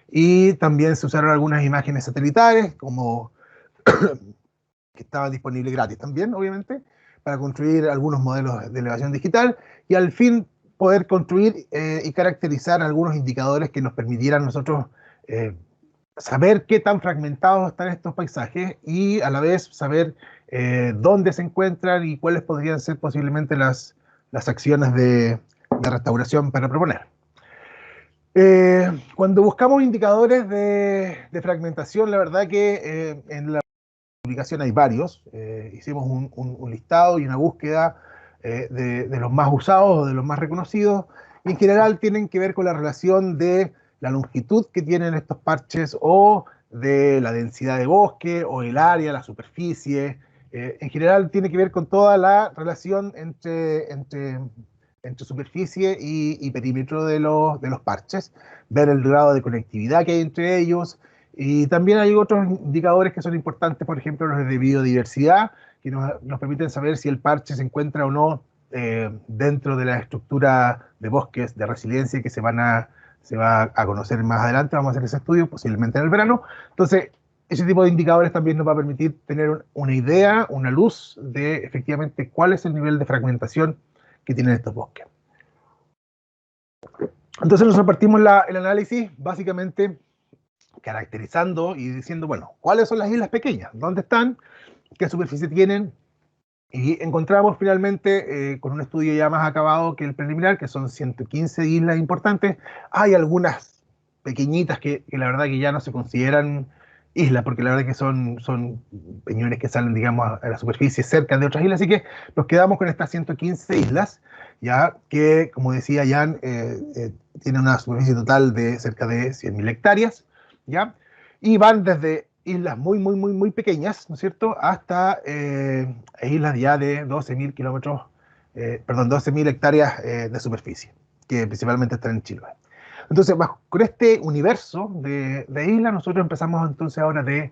S3: y también se usaron algunas imágenes satelitales, como que estaban disponibles gratis también, obviamente, para construir algunos modelos de elevación digital, y al fin poder construir y caracterizar algunos indicadores que nos permitieran nosotros saber qué tan fragmentados están estos paisajes y a la vez saber dónde se encuentran y cuáles podrían ser posiblemente las acciones de restauración para proponer. Cuando buscamos indicadores de fragmentación, la verdad que en la publicación hay varios. Hicimos un listado y una búsqueda de los más usados o de los más reconocidos, y en general tienen que ver con la relación de la longitud que tienen estos parches o de la densidad de bosque o el área, la superficie. En general tiene que ver con toda la relación entre superficie y perímetro de los parches, ver el grado de conectividad que hay entre ellos, y también hay otros indicadores que son importantes, por ejemplo los de biodiversidad, que nos permiten saber si el parche se encuentra o no dentro de la estructura de bosques de resiliencia que se va a conocer más adelante. Vamos a hacer ese estudio posiblemente en el verano. Entonces, ese tipo de indicadores también nos va a permitir tener una idea, una luz de efectivamente cuál es el nivel de fragmentación que tienen estos bosques. Entonces nosotros partimos el análisis básicamente caracterizando y diciendo, bueno, ¿cuáles son las islas pequeñas? ¿Dónde están? ¿Qué superficie tienen? Y encontramos finalmente, con un estudio ya más acabado que el preliminar, que son 115 islas importantes. Hay algunas pequeñitas que la verdad que ya no se consideran islas, porque la verdad que son peñones que salen, digamos, a la superficie cerca de otras islas, así que nos quedamos con estas 115 islas, ya que, como decía Jan, tiene una superficie total de cerca de 100.000 hectáreas, ¿ya? Y van desde islas muy pequeñas, ¿no es cierto?, hasta islas ya de 12.000 kilómetros, 12.000 hectáreas de superficie, que principalmente están en Chile. Entonces, con este universo de islas, nosotros empezamos entonces ahora de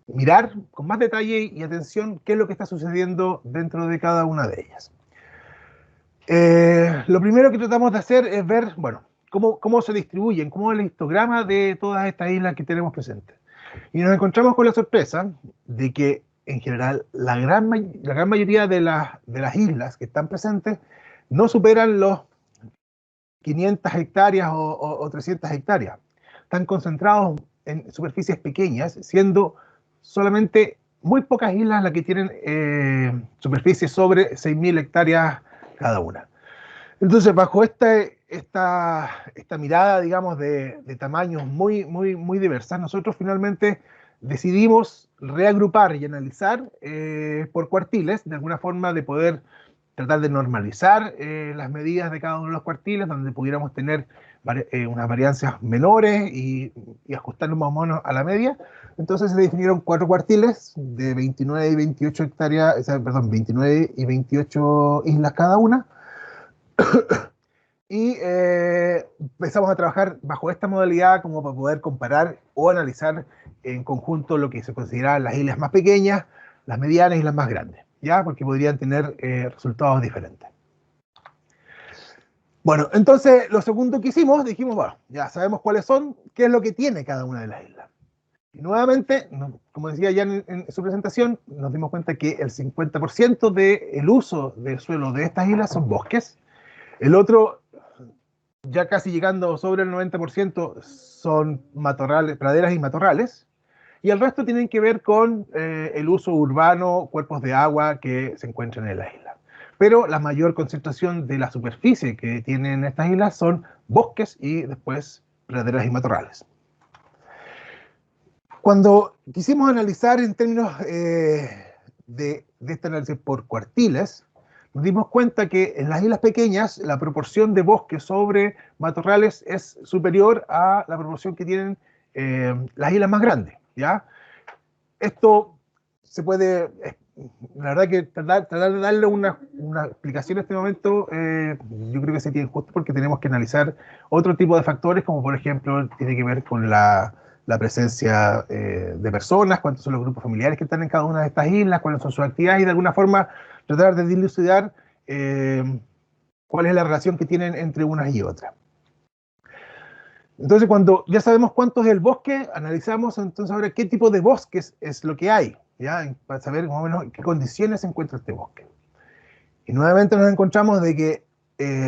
S3: mirar con más detalle y atención qué es lo que está sucediendo dentro de cada una de ellas. Lo primero que tratamos de hacer es ver, bueno, cómo se distribuyen, cómo es el histograma de todas estas islas que tenemos presentes. Y nos encontramos con la sorpresa de que, en general, la gran mayoría de las islas que están presentes no superan los 500 hectáreas o 300 hectáreas. Están concentrados en superficies pequeñas, siendo solamente muy pocas islas las que tienen superficies sobre 6.000 hectáreas cada una. Entonces, bajo esta mirada, digamos, de tamaños muy diversas, nosotros finalmente decidimos reagrupar y analizar por cuartiles, de alguna forma de poder tratar de normalizar las medidas de cada uno de los cuartiles, donde pudiéramos tener unas variancias menores y ajustarnos más o menos a la media. Entonces se definieron 4 cuartiles de 29 y 28 hectáreas, 29 y 28 islas cada una. Y empezamos a trabajar bajo esta modalidad como para poder comparar o analizar en conjunto lo que se consideraban las islas más pequeñas, las medianas y las más grandes, ¿ya? Porque podrían tener resultados diferentes. Bueno, entonces lo segundo que hicimos, dijimos, bueno, ya sabemos cuáles son, qué es lo que tiene cada una de las islas. Y nuevamente, como decía ya en su presentación, nos dimos cuenta que el 50% del uso del suelo de estas islas son bosques. El otro, ya casi llegando sobre el 90%, son matorrales, praderas y matorrales. Y el resto tienen que ver con el uso urbano, cuerpos de agua que se encuentran en la isla. Pero la mayor concentración de la superficie que tienen estas islas son bosques y después praderas y matorrales. Cuando quisimos analizar en términos de este análisis por cuartiles, nos dimos cuenta que en las islas pequeñas la proporción de bosques sobre matorrales es superior a la proporción que tienen las islas más grandes, ¿ya? Esto se puede, la verdad que tratar de darle una explicación en este momento, yo creo que sería injusto porque tenemos que analizar otro tipo de factores, como por ejemplo tiene que ver con la presencia de personas, cuántos son los grupos familiares que están en cada una de estas islas, cuáles son sus actividades y de alguna forma tratar de dilucidar cuál es la relación que tienen entre unas y otras. Entonces, cuando ya sabemos cuánto es el bosque, analizamos entonces ahora qué tipo de bosques es lo que hay, ¿ya? Para saber más o menos en qué condiciones se encuentra este bosque. Y nuevamente nos encontramos de que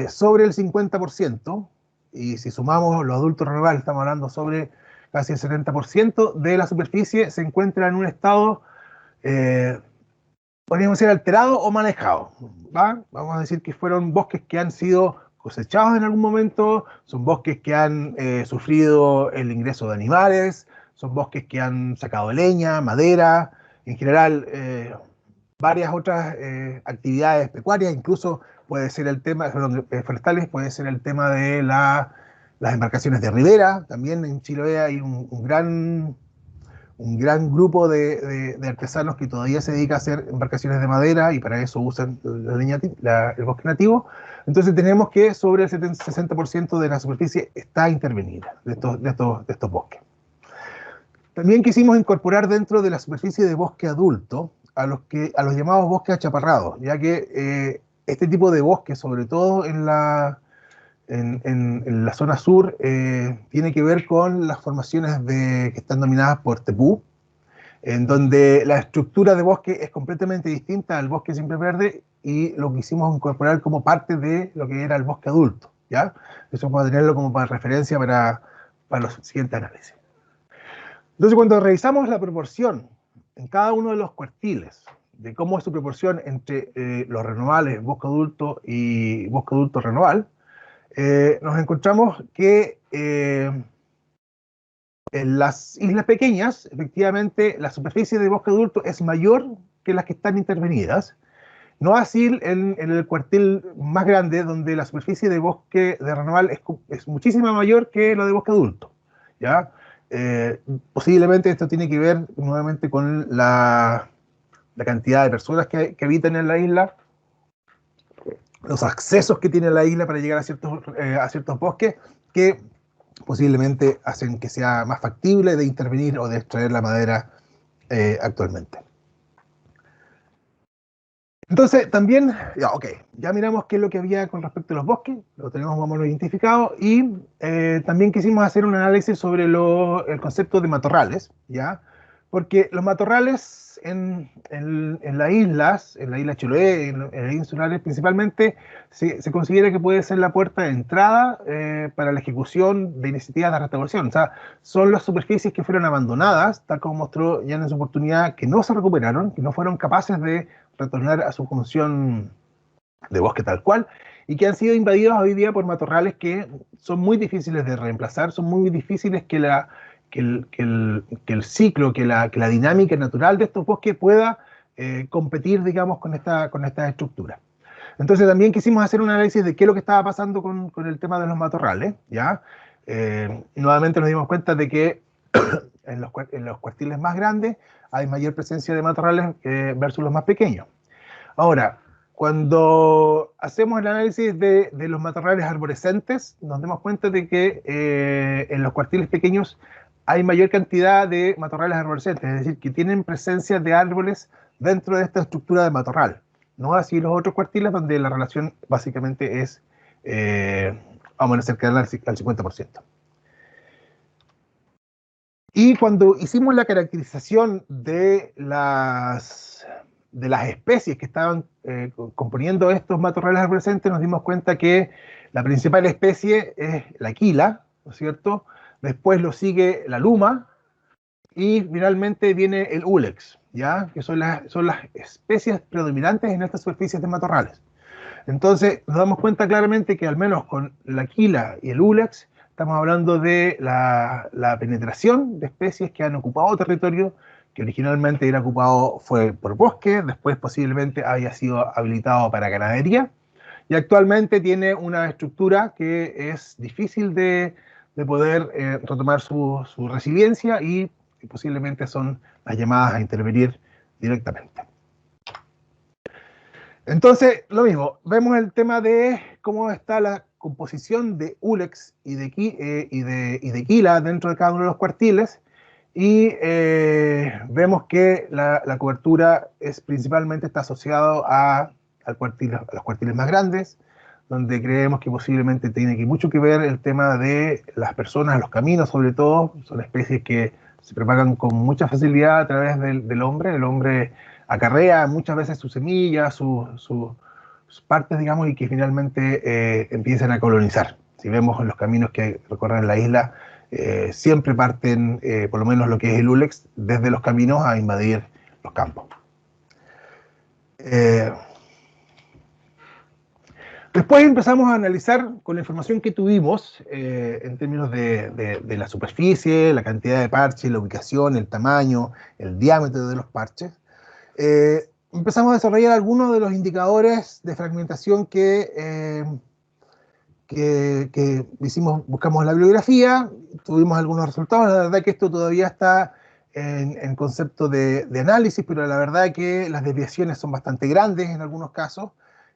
S3: sobre el 50%, y si sumamos los adultos rurales, estamos hablando sobre casi el 70% de la superficie se encuentra en un estado, podríamos decir, alterado o manejado, ¿va? Vamos a decir que fueron bosques que han sido cosechados en algún momento, son bosques que han sufrido el ingreso de animales, son bosques que han sacado leña, madera, en general varias otras actividades pecuarias, incluso puede ser el tema, forestales, puede ser el tema de las embarcaciones de ribera. También en Chiloé hay un gran grupo de artesanos que todavía se dedica a hacer embarcaciones de madera y para eso usan el bosque nativo. Entonces tenemos que sobre el 60% de la superficie está intervenida de estos bosques. También quisimos incorporar dentro de la superficie de bosque adulto a los llamados bosques achaparrados, ya que este tipo de bosque, sobre todo en la zona sur, tiene que ver con las formaciones que están dominadas por tepú, en donde la estructura de bosque es completamente distinta al bosque siempre verde y lo quisimos incorporar como parte de lo que era el bosque adulto, ¿ya? Eso vamos a tenerlo como para referencia para los siguientes análisis. Entonces, cuando revisamos la proporción en cada uno de los cuartiles, de cómo es su proporción entre los renovables, bosque adulto y bosque adulto renoval, nos encontramos que en las islas pequeñas, efectivamente, la superficie de bosque adulto es mayor que las que están intervenidas. No así en el cuartil más grande, donde la superficie de bosque de renoval es muchísimo mayor que la de bosque adulto, ¿ya? Posiblemente esto tiene que ver nuevamente con la cantidad de personas que habitan en la isla, los accesos que tiene la isla para llegar a ciertos bosques, que posiblemente hacen que sea más factible de intervenir o de extraer la madera actualmente. Entonces, también, ya miramos qué es lo que había con respecto a los bosques, lo tenemos más o menos identificado, y también quisimos hacer un análisis sobre el concepto de matorrales, ¿ya? Porque los matorrales en las islas, en la isla Chiloé, en las insulares principalmente, se considera que puede ser la puerta de entrada para la ejecución de iniciativas de restauración. O sea, son las superficies que fueron abandonadas, tal como mostró ya en su oportunidad, que no se recuperaron, que no fueron capaces de retornar a su función de bosque tal cual, y que han sido invadidos hoy día por matorrales que son muy difíciles de reemplazar, son muy difíciles que el ciclo, que la dinámica natural de estos bosques pueda competir, digamos, con esta estructura. Entonces también quisimos hacer un análisis de qué es lo que estaba pasando con el tema de los matorrales, ¿ya? Nuevamente nos dimos cuenta de que en los cuartiles más grandes hay mayor presencia de matorrales versus los más pequeños. Ahora, cuando hacemos el análisis de los matorrales arborescentes, nos damos cuenta de que en los cuartiles pequeños hay mayor cantidad de matorrales arborescentes, es decir, que tienen presencia de árboles dentro de esta estructura de matorral. No así los otros cuartiles, donde la relación básicamente es vamos a cercana al 50%. Y cuando hicimos la caracterización de las especies que estaban componiendo estos matorrales arborescentes, nos dimos cuenta que la principal especie es la quila, ¿no es cierto? Después lo sigue la luma y finalmente viene el úlex, ¿ya? Que son las especies predominantes en estas superficies de matorrales. Entonces nos damos cuenta claramente que al menos con la quila y el úlex estamos hablando de la penetración de especies que han ocupado territorio que originalmente era ocupado fue por bosque, después posiblemente haya sido habilitado para ganadería, y actualmente tiene una estructura que es difícil de poder retomar su resiliencia y posiblemente son las llamadas a intervenir directamente. Entonces, lo mismo, vemos el tema de cómo está la composición de úlex y de quila dentro de cada uno de los cuartiles, y vemos que la cobertura principalmente está asociado a los cuartiles más grandes, donde creemos que posiblemente tiene mucho que ver el tema de las personas, los caminos sobre todo, son especies que se propagan con mucha facilidad a través del hombre. El hombre acarrea muchas veces sus semillas, sus partes, digamos, y que finalmente empiezan a colonizar. Si vemos en los caminos que recorren la isla, siempre parten, por lo menos lo que es el úlex, desde los caminos a invadir los campos. Después empezamos a analizar con la información que tuvimos en términos de la superficie, la cantidad de parches, la ubicación, el tamaño, el diámetro de los parches. Empezamos a desarrollar algunos de los indicadores de fragmentación que buscamos en la bibliografía, tuvimos algunos resultados. La verdad que esto todavía está en concepto de análisis, pero la verdad que las desviaciones son bastante grandes en algunos casos,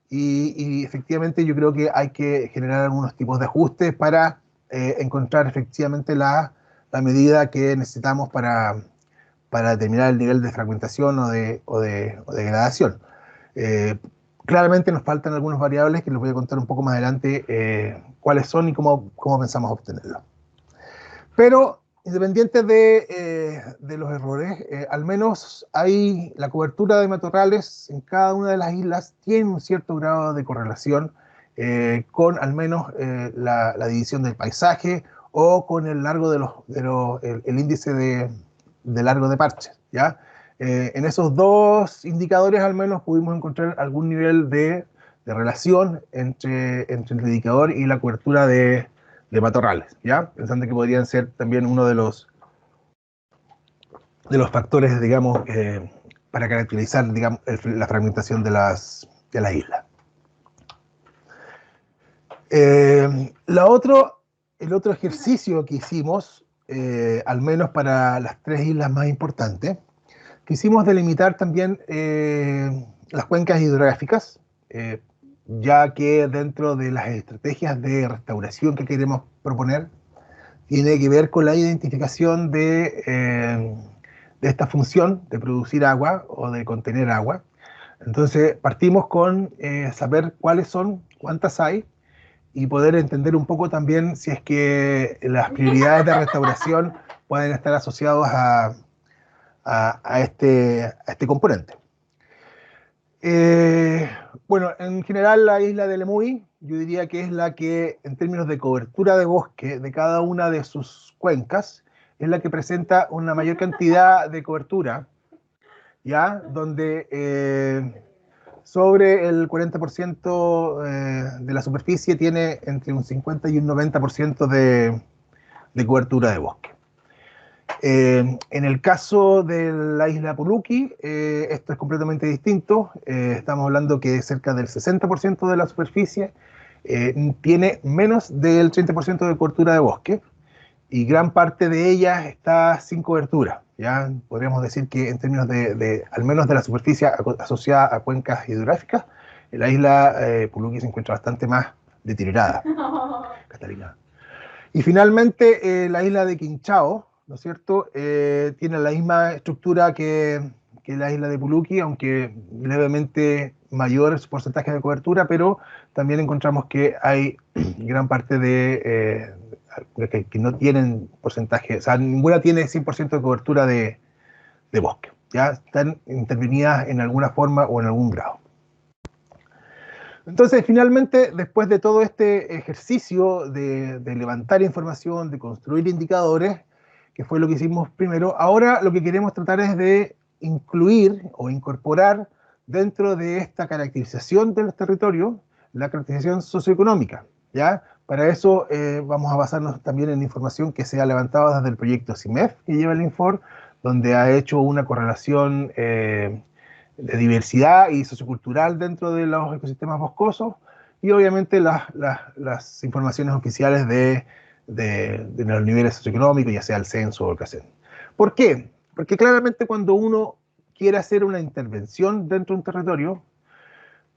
S3: y efectivamente yo creo que hay que generar algunos tipos de ajustes para encontrar efectivamente la medida que necesitamos para determinar el nivel de fragmentación o de degradación. Claramente nos faltan algunas variables que les voy a contar un poco más adelante cuáles son y cómo pensamos obtenerlo. Pero independiente de los errores, al menos la cobertura de matorrales en cada una de las islas tiene un cierto grado de correlación con al menos la división del paisaje o con el largo el índice de largo de parches, ¿ya? En esos dos indicadores al menos pudimos encontrar algún nivel de relación entre el indicador y la cobertura de matorrales, ¿ya? Pensando que podrían ser también uno de los factores, digamos, para caracterizar, digamos, la fragmentación de las islas. El otro ejercicio que hicimos, al menos para las tres islas más importantes, quisimos delimitar también las cuencas hidrográficas, ya que dentro de las estrategias de restauración que queremos proponer, tiene que ver con la identificación de esta función de producir agua o de contener agua. Entonces partimos con saber cuáles son, cuántas hay, y poder entender un poco también si es que las prioridades de restauración pueden estar asociadas a este componente. Bueno, en general la isla de Lemuy, yo diría que es la que, en términos de cobertura de bosque de cada una de sus cuencas, es la que presenta una mayor cantidad de cobertura, ¿ya? Donde sobre el 40% de la superficie tiene entre un 50 y un 90% de cobertura de bosque. En el caso de la isla Puluki, esto es completamente distinto. Estamos hablando que cerca del 60% de la superficie tiene menos del 30% de cobertura de bosque, y gran parte de ella está sin cobertura. Ya podríamos decir que en términos al menos de la superficie asociada a cuencas hidrográficas, la isla Puluki se encuentra bastante más deteriorada. Catalina. Y finalmente la isla de Quinchao, ¿no es cierto? Tiene la misma estructura que la isla de Puluki, aunque levemente mayor su porcentaje de cobertura, pero también encontramos que hay gran parte que no tienen porcentaje, o sea, ninguna tiene 100% de cobertura de bosque. Ya están intervenidas en alguna forma o en algún grado. Entonces, finalmente, después de todo este ejercicio de levantar información, de construir indicadores, que fue lo que hicimos primero, ahora lo que queremos tratar es de incluir o incorporar dentro de esta caracterización de los territorios la caracterización socioeconómica, ¿ya? Para eso vamos a basarnos también en información que se ha levantado desde el proyecto CIMEF, que lleva el Infor, donde ha hecho una correlación de diversidad y sociocultural dentro de los ecosistemas boscosos, y obviamente las informaciones oficiales de los niveles socioeconómicos, ya sea el censo o el CACEN. ¿Por qué? Porque claramente cuando uno quiere hacer una intervención dentro de un territorio,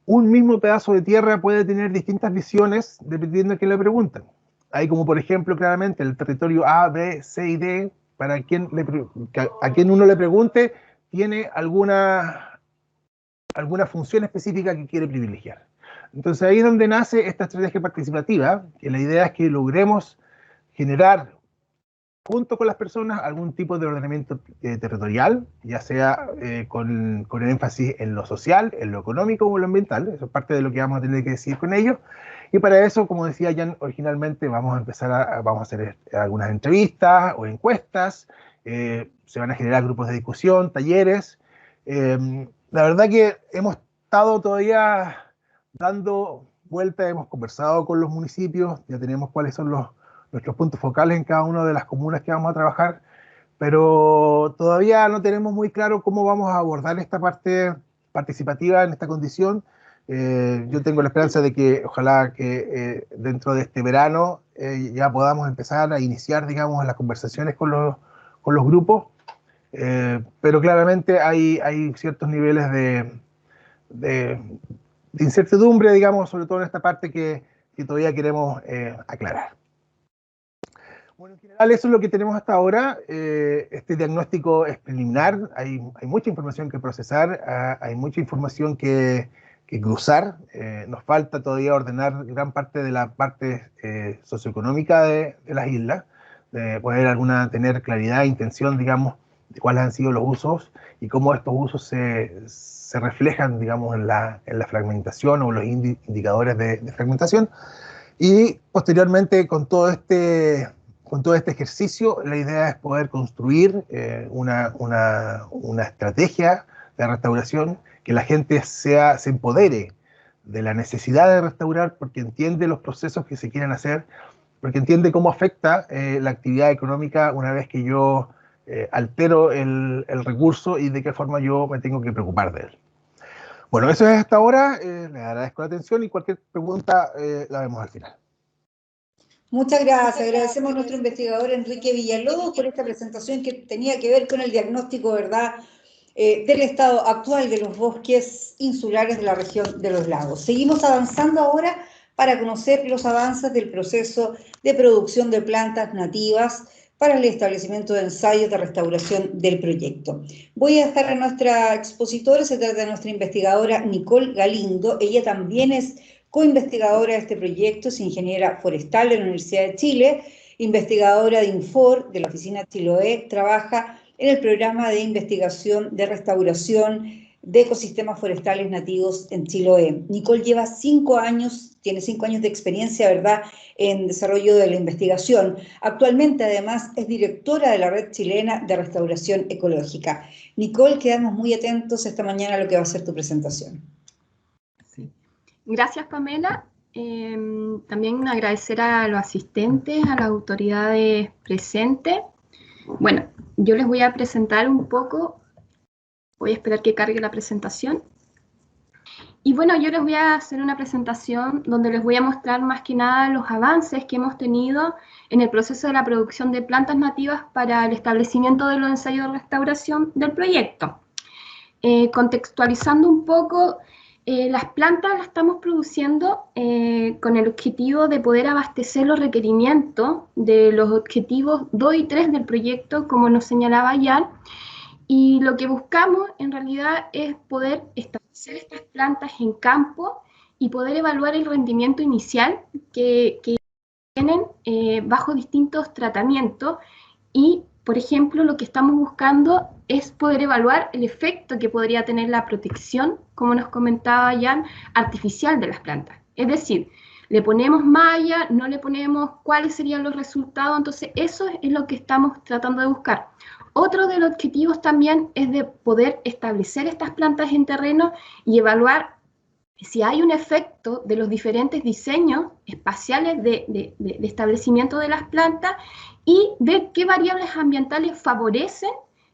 S3: un mismo pedazo de tierra puede tener distintas visiones dependiendo de quién le pregunten. Hay como por ejemplo claramente el territorio A, B, C y D, para a quien uno le pregunte, tiene alguna función específica que quiere privilegiar. Entonces ahí es donde nace esta estrategia participativa, que la idea es que logremos generar junto con las personas algún tipo de ordenamiento territorial, ya sea con el énfasis en lo social, en lo económico o en lo ambiental. Eso es parte de lo que vamos a tener que decir con ellos. Y para eso, como decía Jan originalmente, vamos a hacer algunas entrevistas o encuestas, se van a generar grupos de discusión, talleres. La verdad que hemos estado todavía dando vueltas, hemos conversado con los municipios, ya tenemos cuáles son nuestros puntos focales en cada una de las comunas que vamos a trabajar, pero todavía no tenemos muy claro cómo vamos a abordar esta parte participativa en esta condición. Yo tengo la esperanza de que ojalá que dentro de este verano ya podamos empezar a iniciar, digamos, las conversaciones con los grupos, pero claramente hay ciertos niveles de incertidumbre, digamos, sobre todo en esta parte que todavía queremos aclarar. Bueno, en general eso es lo que tenemos hasta ahora. Este diagnóstico es preliminar, hay mucha información que procesar, hay mucha información que cruzar. Nos falta todavía ordenar gran parte de la parte socioeconómica de las islas, de poder tener claridad e intención, digamos, de cuáles han sido los usos y cómo estos usos se reflejan, digamos, en la fragmentación o los indicadores de fragmentación. Y posteriormente, con todo este ejercicio, la idea es poder construir una estrategia de restauración, que la gente se empodere de la necesidad de restaurar porque entiende los procesos que se quieren hacer, porque entiende cómo afecta la actividad económica una vez que yo altero el recurso y de qué forma yo me tengo que preocupar de él. Bueno, eso es hasta ahora. Les agradezco la atención y cualquier pregunta la vemos al final.
S1: Muchas gracias. Agradecemos a nuestro investigador Enrique Villalobos por esta presentación que tenía que ver con el diagnóstico, ¿verdad?, del estado actual de los bosques insulares de la región de los lagos. Seguimos avanzando ahora para conocer los avances del proceso de producción de plantas nativas para el establecimiento de ensayos de restauración del proyecto. Voy a dejar a nuestra expositora, se trata de nuestra investigadora Nicole Galindo. Ella también es coinvestigadora de este proyecto, es ingeniera forestal de la Universidad de Chile, investigadora de Infor, de la oficina Chiloé, trabaja en el programa de investigación de restauración de ecosistemas forestales nativos en Chiloé. Nicole lleva 5 años, tiene 5 años de experiencia, ¿verdad?, en desarrollo de la investigación. Actualmente, además, es directora de la Red Chilena de Restauración Ecológica. Nicole, quedamos muy atentos esta mañana a lo que va a ser tu presentación.
S4: Sí. Gracias, Pamela. También agradecer a los asistentes, a las autoridades presentes. Bueno, yo les voy a presentar un poco, voy a esperar que cargue la presentación. Y bueno, yo les voy a hacer una presentación donde les voy a mostrar más que nada los avances que hemos tenido en el proceso de la producción de plantas nativas para el establecimiento de los ensayos de restauración del proyecto. Contextualizando un poco, las plantas las estamos produciendo con el objetivo de poder abastecer los requerimientos de los objetivos 2 y 3 del proyecto, como nos señalaba Jan, y lo que buscamos en realidad es poder establecer estas plantas en campo y poder evaluar el rendimiento inicial que tienen bajo distintos tratamientos y, por ejemplo, lo que estamos buscando es poder evaluar el efecto que podría tener la protección, como nos comentaba Jan, artificial de las plantas. Es decir, le ponemos malla, no le ponemos, cuáles serían los resultados, entonces eso es lo que estamos tratando de buscar. Otro de los objetivos también es de poder establecer estas plantas en terreno y evaluar si hay un efecto de los diferentes diseños espaciales de establecimiento de las plantas y ver qué variables ambientales favorecen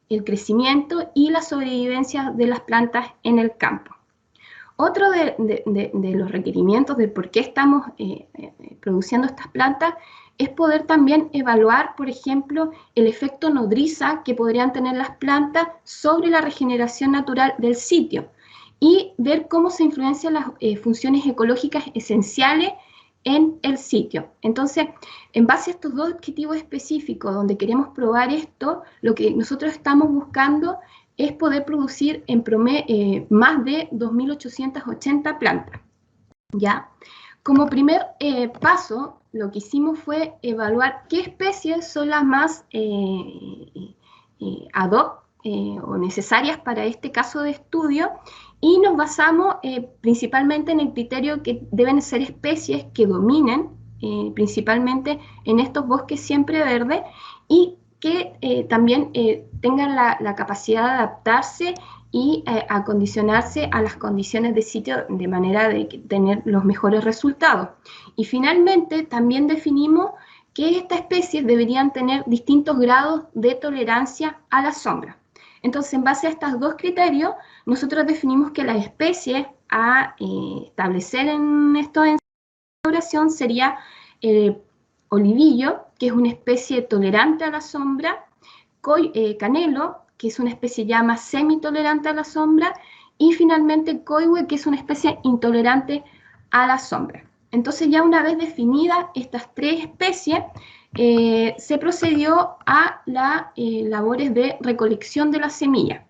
S4: el crecimiento y la sobrevivencia de las plantas en el campo. Otro de los requerimientos de por qué estamos produciendo estas plantas es poder también evaluar, por ejemplo, el efecto nodriza que podrían tener las plantas sobre la regeneración natural del sitio y ver cómo se influencian las funciones ecológicas esenciales en el sitio. Entonces, en base a estos dos objetivos específicos donde queremos probar esto, lo que nosotros estamos buscando es poder producir en promedio más de 2.880 plantas. ¿Ya? Como primer paso, lo que hicimos fue evaluar qué especies son las más ad hoc o necesarias para este caso de estudio y nos basamos principalmente en el criterio que deben ser especies que dominen principalmente en estos bosques siempre verdes y que también tengan la capacidad de adaptarse y acondicionarse a las condiciones de sitio de manera de tener los mejores resultados. Y finalmente también definimos que estas especies deberían tener distintos grados de tolerancia a la sombra. Entonces, en base a estos dos criterios, nosotros definimos que las especies a establecer en esta elaboración sería el olivillo, que es una especie tolerante a la sombra, canelo, que es una especie ya más semitolerante a la sombra, y finalmente coihue, que es una especie intolerante a la sombra. Entonces, ya una vez definidas estas tres especies, se procedió a las labores de recolección de las semillas.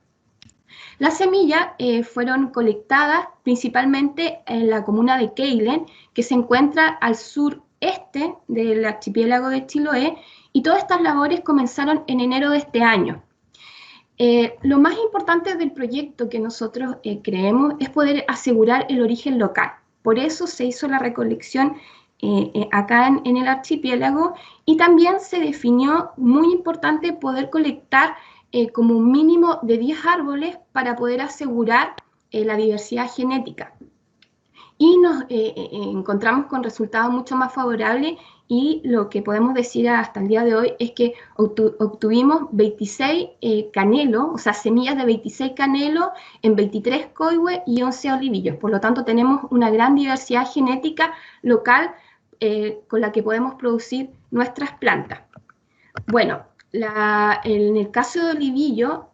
S4: Las semillas fueron colectadas principalmente en la comuna de Keilen, que se encuentra al sureste del archipiélago de Chiloé, y todas estas labores comenzaron en enero de este año. Lo más importante del proyecto que nosotros creemos es poder asegurar el origen local. Por eso se hizo la recolección acá en el archipiélago y también se definió muy importante poder colectar como un mínimo de 10 árboles para poder asegurar la diversidad genética. Y nos encontramos con resultados mucho más favorables y lo que podemos decir hasta el día de hoy es que obtuvimos 26 canelos, o sea, semillas de 26 canelos en 23 coihue y 11 olivillos. Por lo tanto, tenemos una gran diversidad genética local con la que podemos producir nuestras plantas. Bueno, en el caso de olivillo,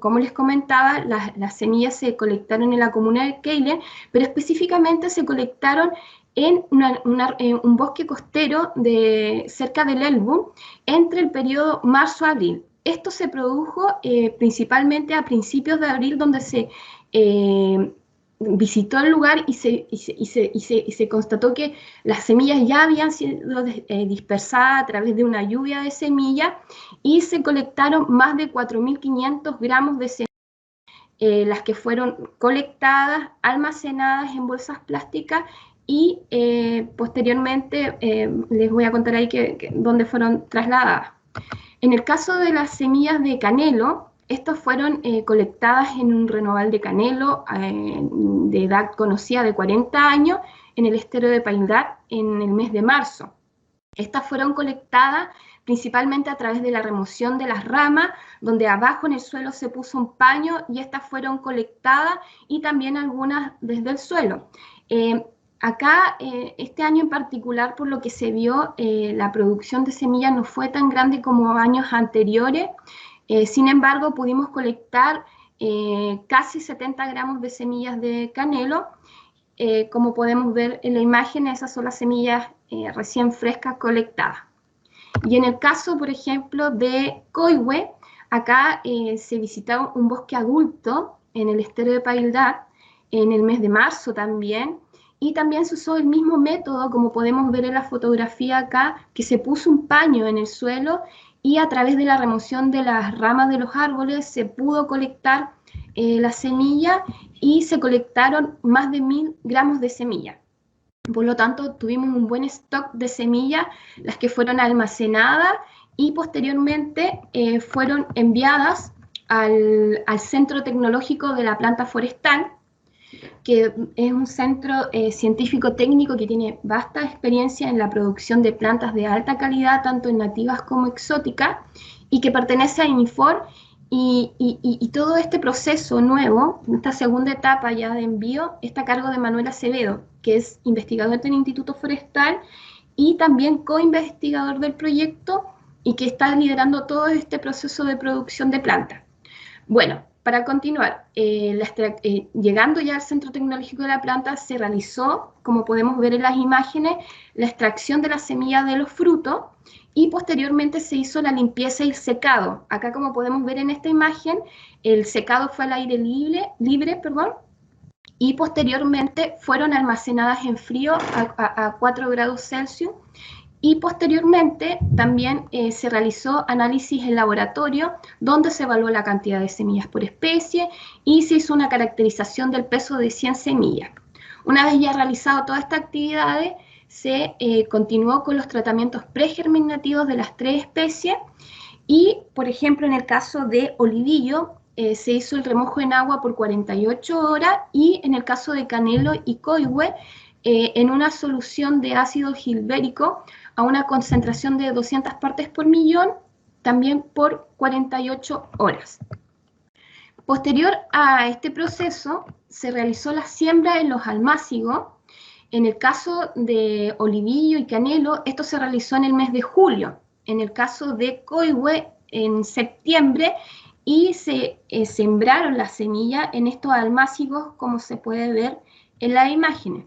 S4: como les comentaba, las semillas se colectaron en la comuna de Keilen, pero específicamente se colectaron en un bosque costero cerca del Elbu, entre el periodo marzo-abril. Esto se produjo principalmente a principios de abril, donde se visitó el lugar y se constató que las semillas ya habían sido dispersadas a través de una lluvia de semillas y se colectaron más de 4.500 gramos de semillas, las que fueron colectadas, almacenadas en bolsas plásticas y posteriormente les voy a contar ahí dónde fueron trasladadas. En el caso de las semillas de canelo, estas fueron colectadas en un renoval de canelo de edad conocida de 40 años en el estero de Paindar en el mes de marzo. Estas fueron colectadas principalmente a través de la remoción de las ramas, donde abajo en el suelo se puso un paño y estas fueron colectadas y también algunas desde el suelo. Acá, este año en particular, por lo que se vio, la producción de semillas no fue tan grande como años anteriores. Sin embargo, pudimos colectar casi 70 gramos de semillas de canelo. Como podemos ver en la imagen, esas son las semillas recién frescas colectadas. Y en el caso, por ejemplo, de coihue, acá se visitó un bosque adulto en el estero de Paildar en el mes de marzo también, y también se usó el mismo método, como podemos ver en la fotografía acá, que se puso un paño en el suelo y a través de la remoción de las ramas de los árboles se pudo colectar la semilla y se colectaron más de 1000 gramos de semilla. Por lo tanto, tuvimos un buen stock de semillas, las que fueron almacenadas y posteriormente fueron enviadas al Centro Tecnológico de la Planta Forestal, que es un centro científico-técnico que tiene vasta experiencia en la producción de plantas de alta calidad, tanto en nativas como exóticas, y que pertenece a INIFOR, y todo este proceso nuevo, esta segunda etapa ya de envío, está a cargo de Manuel Acevedo, que es investigador del Instituto Forestal y también co-investigador del proyecto y que está liderando todo este proceso de producción de plantas. Bueno, para continuar, llegando ya al Centro Tecnológico de la Planta, se realizó, como podemos ver en las imágenes, la extracción de las semillas de los frutos y posteriormente se hizo la limpieza y el secado. Acá, como podemos ver en esta imagen, el secado fue al aire libre, y posteriormente fueron almacenadas en frío a 4 grados Celsius. Y posteriormente también se realizó análisis en laboratorio donde se evaluó la cantidad de semillas por especie y se hizo una caracterización del peso de 100 semillas. Una vez ya realizado todas estas actividades, se continuó con los tratamientos pregerminativos de las 3 especies y, por ejemplo, en el caso de olivillo, se hizo el remojo en agua por 48 horas y en el caso de canelo y coihue, en una solución de ácido gilbérico a una concentración de 200 partes por millón, también por 48 horas. Posterior a este proceso, se realizó la siembra en los almácigos. En el caso de olivillo y canelo, esto se realizó en el mes de julio. En el caso de coihue, en septiembre, y se sembraron las semillas en estos almácigos, como se puede ver en las imágenes.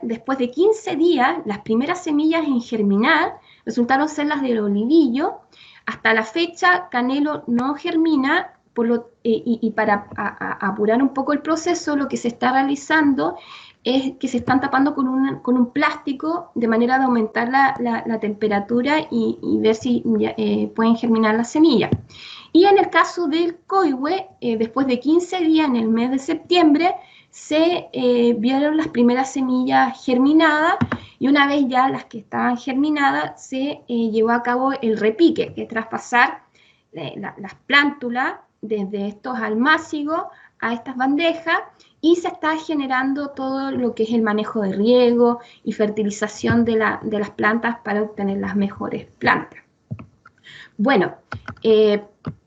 S4: Después de 15 días, las primeras semillas en germinar resultaron ser las del olivillo. Hasta la fecha, canelo no germina, y para apurar un poco el proceso, lo que se está realizando es que se están tapando con un plástico de manera de aumentar la temperatura y ver si pueden germinar las semillas. Y en el caso del coihue, después de 15 días, en el mes de septiembre, se vieron las primeras semillas germinadas y una vez ya las que estaban germinadas se llevó a cabo el repique, que es traspasar las plántulas desde estos almácigos a estas bandejas y se está generando todo lo que es el manejo de riego y fertilización de las plantas para obtener las mejores plantas. Bueno,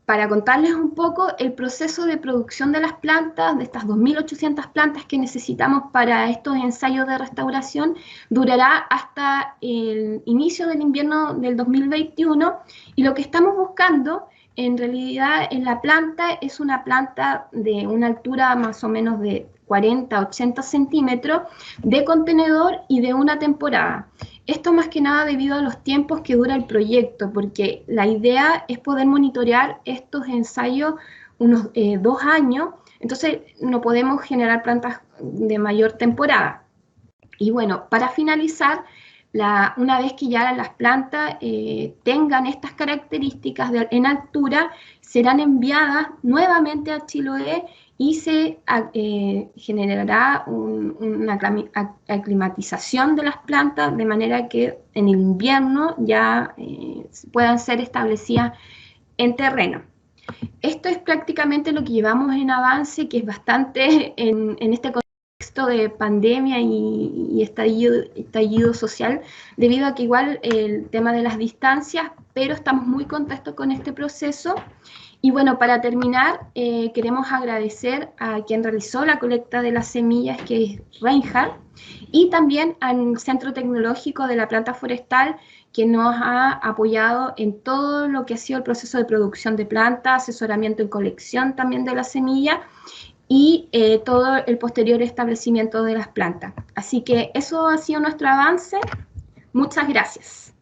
S4: para contarles un poco el proceso de producción de las plantas, de estas 2.800 plantas que necesitamos para estos ensayos de restauración, durará hasta el inicio del invierno del 2021 y lo que estamos buscando en realidad en la planta es una planta de una altura más o menos de 40-80 centímetros de contenedor y de una temporada. Esto más que nada debido a los tiempos que dura el proyecto, porque la idea es poder monitorear estos ensayos unos 2 años, entonces no podemos generar plantas de mayor temporada. Y bueno, para finalizar, una vez que ya las plantas tengan estas características en altura, serán enviadas nuevamente a Chiloé y se generará una aclimatización de las plantas de manera que en el invierno ya puedan ser establecidas en terreno. Esto es prácticamente lo que llevamos en avance, que es bastante en este contexto de pandemia y estallido social, debido a que igual el tema de las distancias, pero estamos muy contentos con este proceso. Y bueno, para terminar, queremos agradecer a quien realizó la colecta de las semillas, que es Reinhardt, y también al Centro Tecnológico de la Planta Forestal, que nos ha apoyado en todo lo que ha sido el proceso de producción de plantas, asesoramiento en colección también de la semilla, y todo el posterior establecimiento de las plantas. Así que eso ha sido nuestro avance. Muchas gracias.